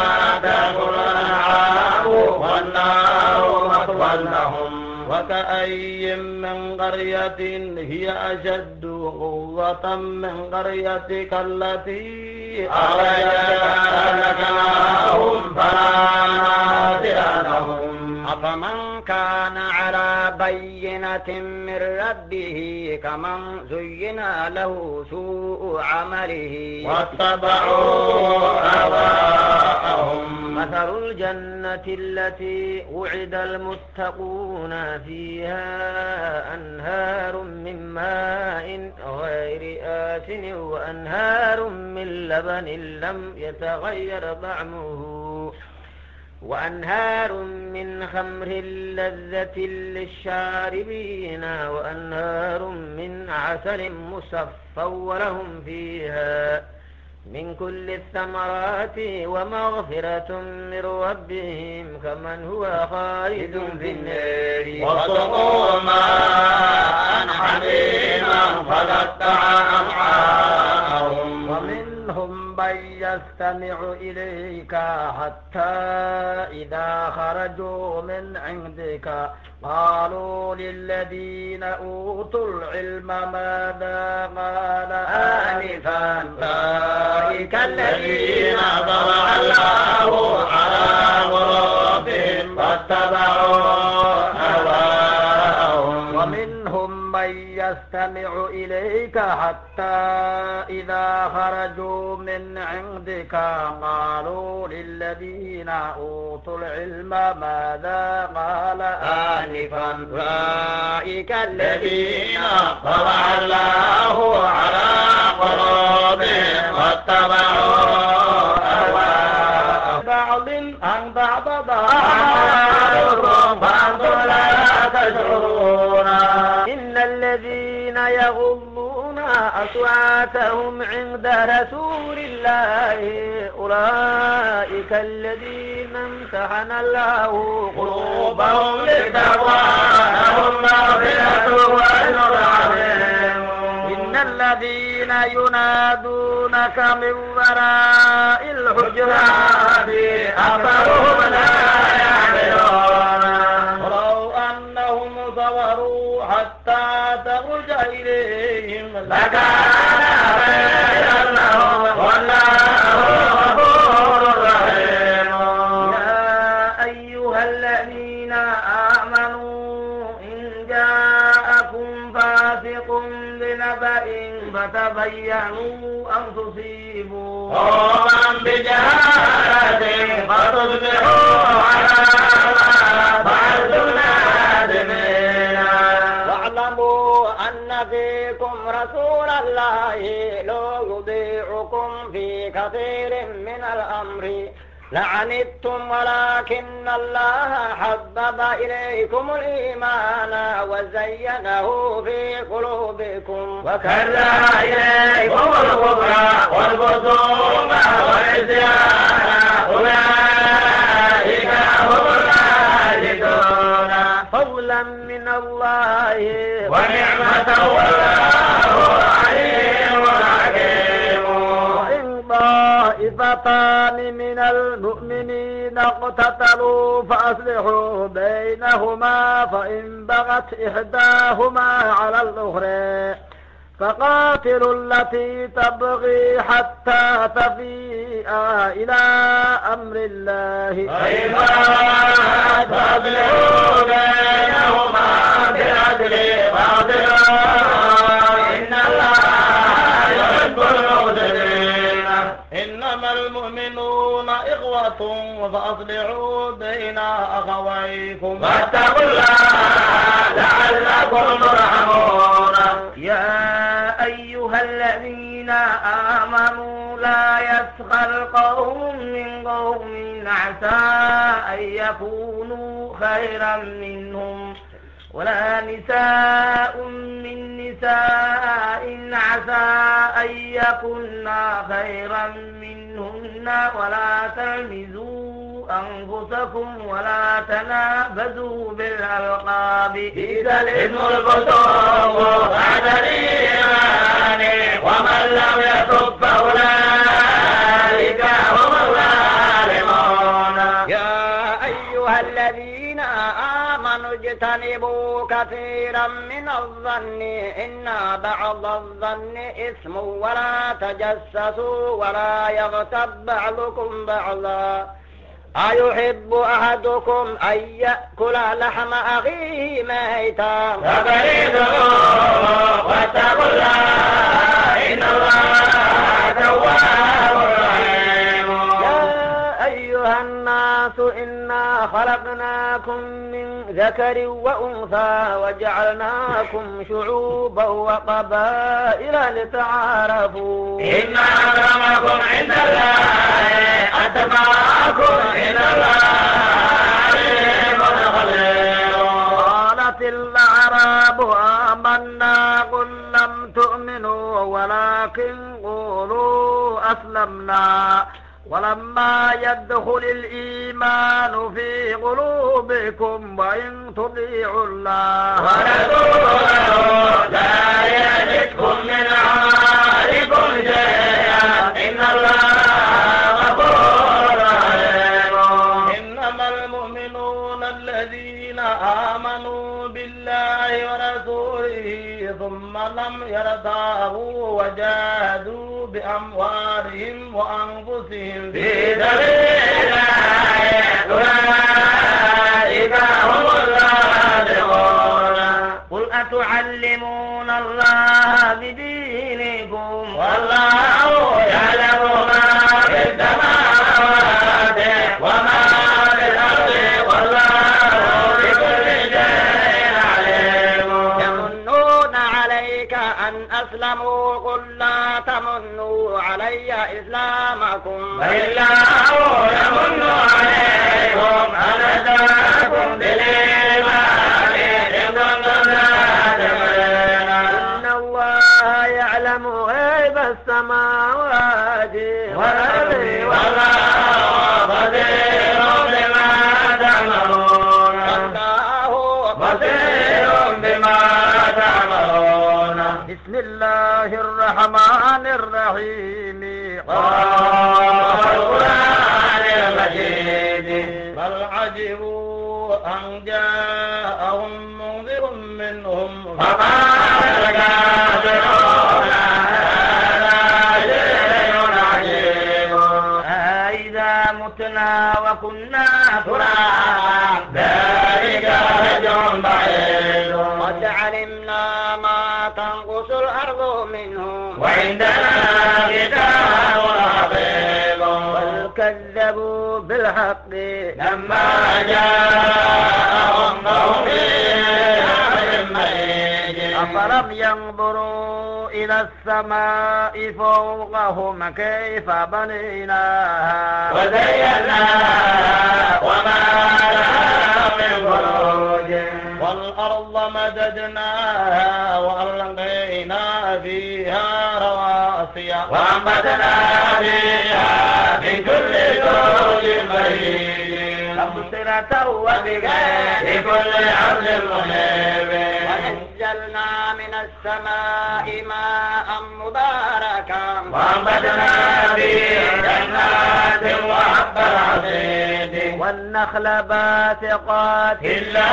تأكل الأنعام والنار مثوى لهم وكأي من قرية هي أشد قوة من قريتك التي أخرجتك أهلكناهم فلا ناصر لهم أفمن كان على بينة من ربه كمن زين له سوء عمله واتبعوا أهواءهم مثل الجنة التي وعد المتقون فيها أنهار من ماء غير آسن وأنهار من لبن لم يتغير طعمه وأنهار من خمر لذة للشاربين وأنهار من عسل مصفى ولهم فيها من كل الثمرات ومغفرة من ربهم كمن هو خالد في النار وسقوا ماء حميما فقطع أمعاءهم ومنهم من يستمع إليك حتى إذا خرجوا من عندك قالوا للذين أوتوا العلم ماذا قال آنفا أولئك الذين طبع الله على قلوبهم واتبعوا أهواءهم ومنهم من يستمع إليك حتى إذا خرجوا من عندك قالوا للذين أوتوا العلم ماذا قال آنفا أولئك الذين طبع الله على قلوبهم واتبعوا أهواءهم بعض عن بعض فأنتم لا تشعرون إن الذين يغضون يغضون أصواتهم عند رسول الله أولئك الذين امتحن الله قلوبهم للتقوى لهم مغفرة وأجر عظيم. إن الذين ينادونك من وراء الحجرات أكثرهم لا يعقلون. ولو أنهم صبروا حتى تخرج إليهم لكان خيرا لهم والله غفور رحيم. يا أيها الذين آمنوا إن جاءكم فاسق بنبأ فتبينوا أن تصيبوا قوما بجهالة فتصبحوا على ما فعلتم نادمين. واعلموا أن فيكم رسول الله لو يطيعكم في كثير من الأمر لعنتم ولكن الله حبب إليكم الإيمان وزينه في قلوبكم وكره إليكم الكفر والفسوق والعصيان أولئك هم الراشدون. فضلا من الله ونعمة والله عليم حكيم. وإن طائفتان من المؤمنين اقتتلوا فأصلحوا بينهما فإن بغت إحداهما على الأخرى فقاتلوا التي تبغي حتى تفيء إلى أمر الله فإن فأصلحوا بينهما بالعدل فاعدلوا إن الله يحب المقسطين. إنما المؤمنون إخوة فأصلحوا بين أخويكم واتقوا الله لعلكم ترحمون. يا أيها الذين آمنوا لا يسخر قوم من قوم عسى أن يكونوا خيرا منهم ولا نساء من نساء عسى أن يكن خيرا منهن ولا تلمزوا أنفسكم ولا تنابزوا بالألقاب بئس الاسم الفسوق بعد الإيمان ومن لم يتب فأولئك هم الظالمون. يا أيها الذين آمنوا اجتنبوا كثيرا من الظن إن بعض الظن إثم ولا تجسسوا ولا يغتب بعضكم بعضا أيحب أحدكم أن يأكل لحم أخيه ميتا فبرئوا واتقوا الله إن الله تواب رحيم. يا أيها الناس إنا خلقناكم من ذكر وأنثى وجعلناكم شعوبا وقبائل لتعارفوا إن أكرمكم عند الله أتقاكم إن الله عليم خبير. قالت الأعراب آمنا قل لم تؤمنوا ولكن قولوا أسلمنا ولما يدخل الإيمان في قلوبكم وإن تطيعوا الله ورسوله لا يلدكم من أعمالكم شيئا إن الله غفور رحيم. إنما المؤمنون الذين آمنوا بالله ورسوله ثم لم يرتابوا وجاهدوا بأموالهم وأنفسهم في سبيل الله أولئك هم الصادقون. قل أتعلمون الله بدينكم والله يعلم ما في السماوات وما في الأرض والله بكل شيء عليم. يمنون عليك أن أسلموا قل لا تمنوا علي إسلامكم بل الله يمن عليكم أن هداكم بالإيمان إن كنتم صادقين. إن الله لا يعلم غيب السماوات والأرض والله بصير بما تعملون الله بصير بما تعملون بسم الله الرحمن الرحيم والقرآن المجيد بل عجبوا أن جاءهم منذر منهم فقال الكافرون هذا شيء عجيب أإذا متنا وكنا ترابا ذلك رجل بعيد قد علمنا ما تنقص الأرض منهم وعندنا كتاب حفيظ بل كذبوا بالحق لما جاءهم قوم أمر مهيج أفلم ينظروا إلى السماء فوقهم كيف بنيناها وزيناها وما لها من فروج والأرض مددناها وألقينا فيها رواسي وأنبتنا فيها من كل زوج بهيج تبصرة وذكرى لكل عبد منيب ونزلنا من السماء ماء مباركا وأنبتنا فيه جنات وحب العصيد والنخل باسقات إلا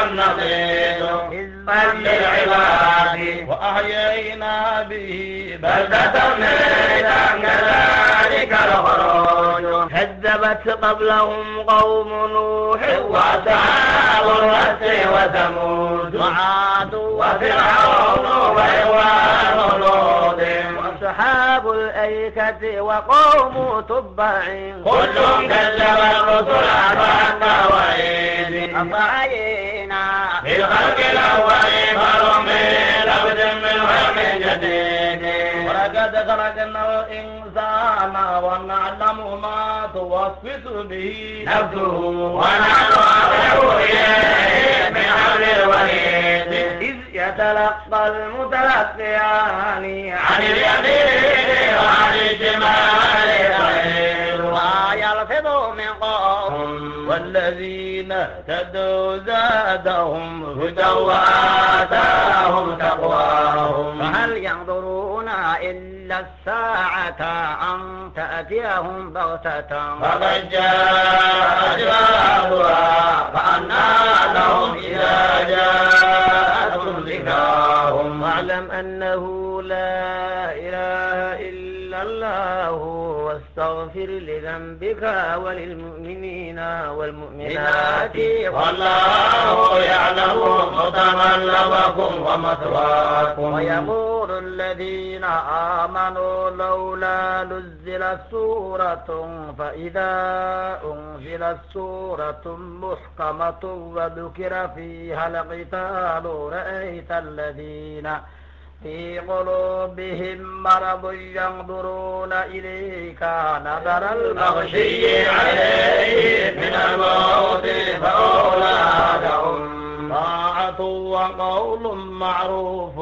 النصيد للعباد وأحيينا به بلدة ميتا كذلك الخروج كذبت قبلهم قوم نوح وأصحاب الرس وثمود وعاد وفرعون وإخوان لوط وأصحاب الأيكة وقوم تبع كل كذب الرسل أفحق وعيد أفعينا في الخلق الأول فهم لابد من خلق جديد ولقد خلقنا الإنسان ونعلم ما توسوس به نفسه ونحن أقرب إليه من حبل الوريد إذ يتلقى المتلقيان عن اليمين وعن الشمال قعيد ما يلفظ من قول والذين اهتدوا زادهم هدى وآتاهم تقواهم فهل ينظرون إلا الساعة أن تأتيهم بغتة فقد جاء أشراطها فأنى لهم إذا جاءتهم ذكراهم واعلم أنه لا إله إلا الله واستغفر لذنبك وللمؤمنين والمؤمنات والله يعلم متقلبكم ومثواكم ويقول الذين آمنوا لولا نزلت سورة فإذا أنزلت سورة محكمة وذكر فيها القتال رأيت الذين في قلوبهم مرض ينظرون إليك نظر المغشي عليه من الموت فأولى لهم طاعة وقول معروف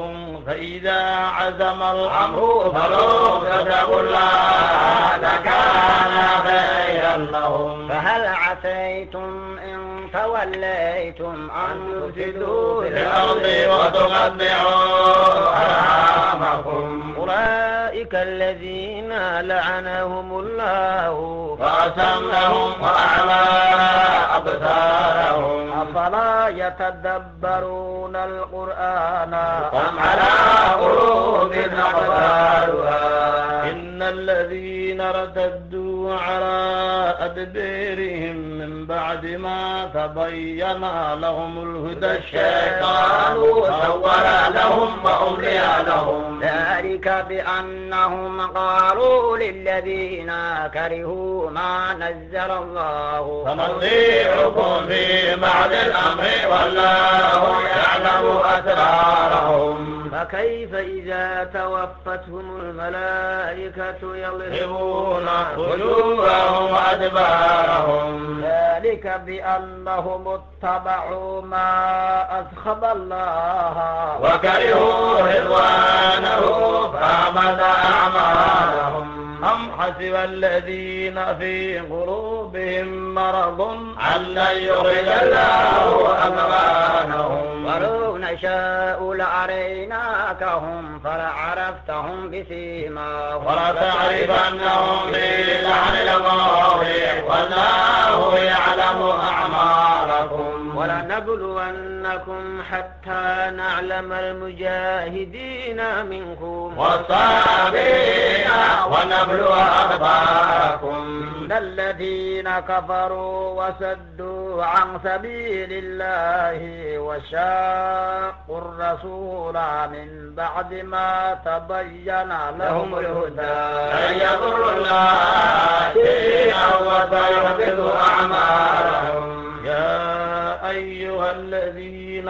فإذا عزم الأمر فلو كتبوا الله لكان خيرا لهم فهل عسيتم إن توليتم أن تفسدوا في الأرض وتقطعوا أرحامكم أولئك الذين لعنهم الله فأسمهم وأعمى أبصارهم أفلا يتدبرون القرآن أم على قلوب أقفالها إن الذين ارتدوا على أدبارهم من بعد ما تبين لهم الهدى الشيطان سول لهم وأملي لهم ذلك بأنهم قالوا للذين كرهوا ما نزل الله فنطيعكم في بعض الأمر والله يعلم أسرارهم فكيف إذا توفتهم الملائكة يضربون وجوههم وأدبارهم ذلك بأنهم اتبعوا ما أسخط الله وكرهوا رضوانه فأحبط أعمالهم أم حسب الذين في قلوبهم مرض أن لن يخرج الله أضغانهم ولو نشاء لأريناكهم فلعرفتهم بسيماهم ولتعرفنهم في لحن القول والله يعلم أعمالكم ولنبلونكم حتى نعلم المجاهدين منكم والصابرين ونبلو أخباركم إن الذين كفروا وسدوا عن سبيل الله وشاقوا الرسول من بعد ما تبين لهم الهدى لن يضروا الله شيئا وسيحبط أعمالهم يا أيها الذين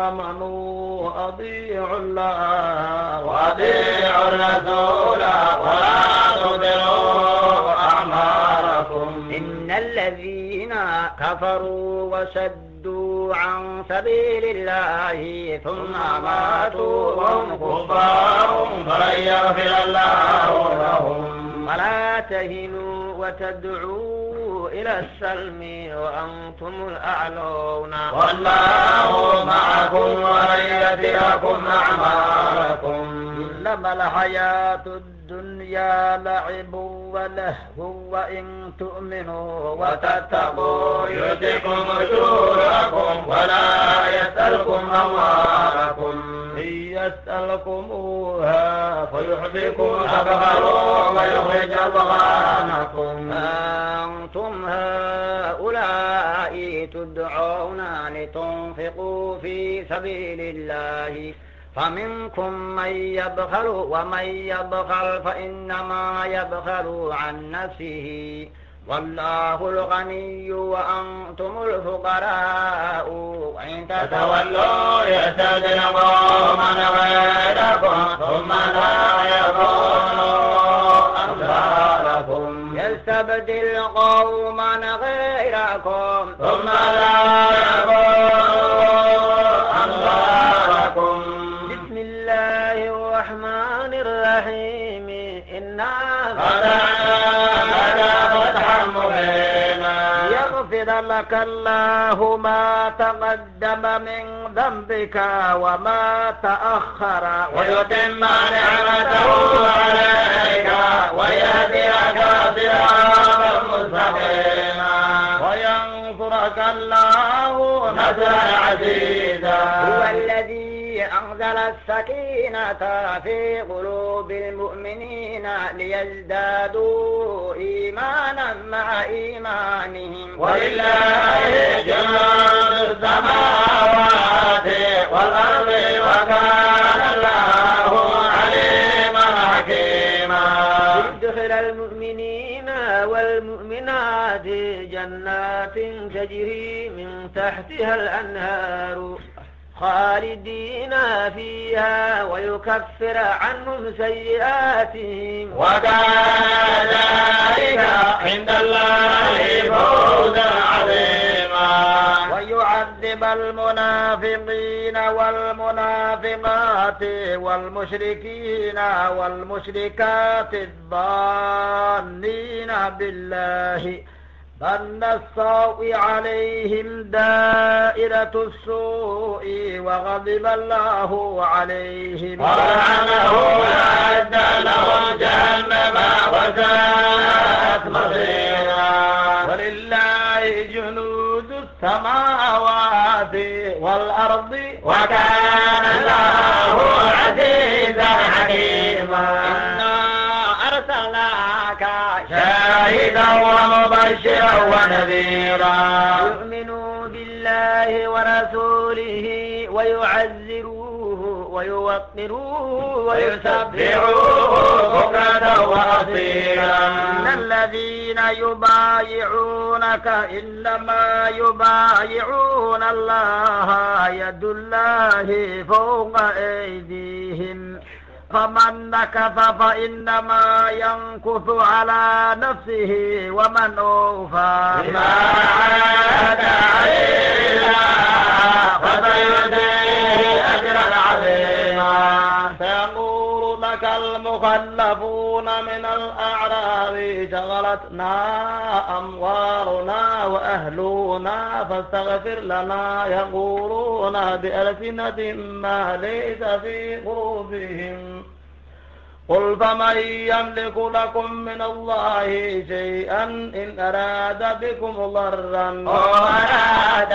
آمنوا أطيعوا الله وأطيعوا الرسول ولا تبطلوا أعمالكم إن الذين كفروا وسدوا عن سبيل الله ثم ماتوا وهم كفار فلن يغفر الله لهم ولا تهنوا وتدعوا إلى السلم وأنتم الأعلون والله معكم ولن يتركم أعمالكم إنما الحياة الدنيا لعب ولهو وإن تؤمنوا وتتقوا يؤتكم أجوركم ولا يسألكم أموالكم إن يسألكموها ويحبكم تبخلوا ويخرج أضغانكم أنتم هؤلاء تدعون لتنفقوا في سبيل الله فمنكم من يبخل ومن يبخل فإنما يبخل عن نفسه والله الغني وأنتم الفقراء وإن تتولوا يستبدل قوما غيركم ثم لا يكونوا أمثالكم يستبدل قوما غيركم ثم لا يكونوا أمثالكم بسم الله الرحمن الرحيم إنا فتحا مبينا يغفر لك الله ما تقدم من ذنبك وما تأخر ويتم نعمته عليك ويهديك صراطا مستقيما وينصرك الله نصرا عزيزا هو الذي أنزل السكينة في قلوب المؤمنين ليزدادوا إيمانا مع إيمانهم ولله جنود السماوات والأرض وكان الله عليما حكيما يدخل المؤمنين والمؤمنات جنات تجري من تحتها الأنهار خالدين فيها ويكفر عنهم سيئاتهم وكان ذلك عند الله فوزا عظيما ويعذب المنافقين والمنافقات والمشركين والمشركات الظانين بالله ظن السوء عليهم دائرة السوء وغضب الله عليهم ولعنه وأعد لهم جهنم وساءت مصيرا ولله جنود السماوات والأرض وكان الله عزيزا حكيما أرسلناك شاهدا ومبشرا ونذيرا يؤمنوا بالله ورسوله ويعزروه ويوقروه ويسبحوه بكرة وأصيلا إن الذين يبايعونك إنما يبايعون الله يد الله فوق أيديهم فمن نكث فإنما ينكث على نفسه ومن أوفى بما عاد عليه فسيؤتيه أجرا عظيما. سيقول لك المخلفون من الأعراب شغلتنا أموالنا وأهلنا فاستغفر لنا يقولون بألسنة ما ليس في قلوبهم قل فمن يملك لكم من الله شيئا إن أراد بكم ضرا وأراد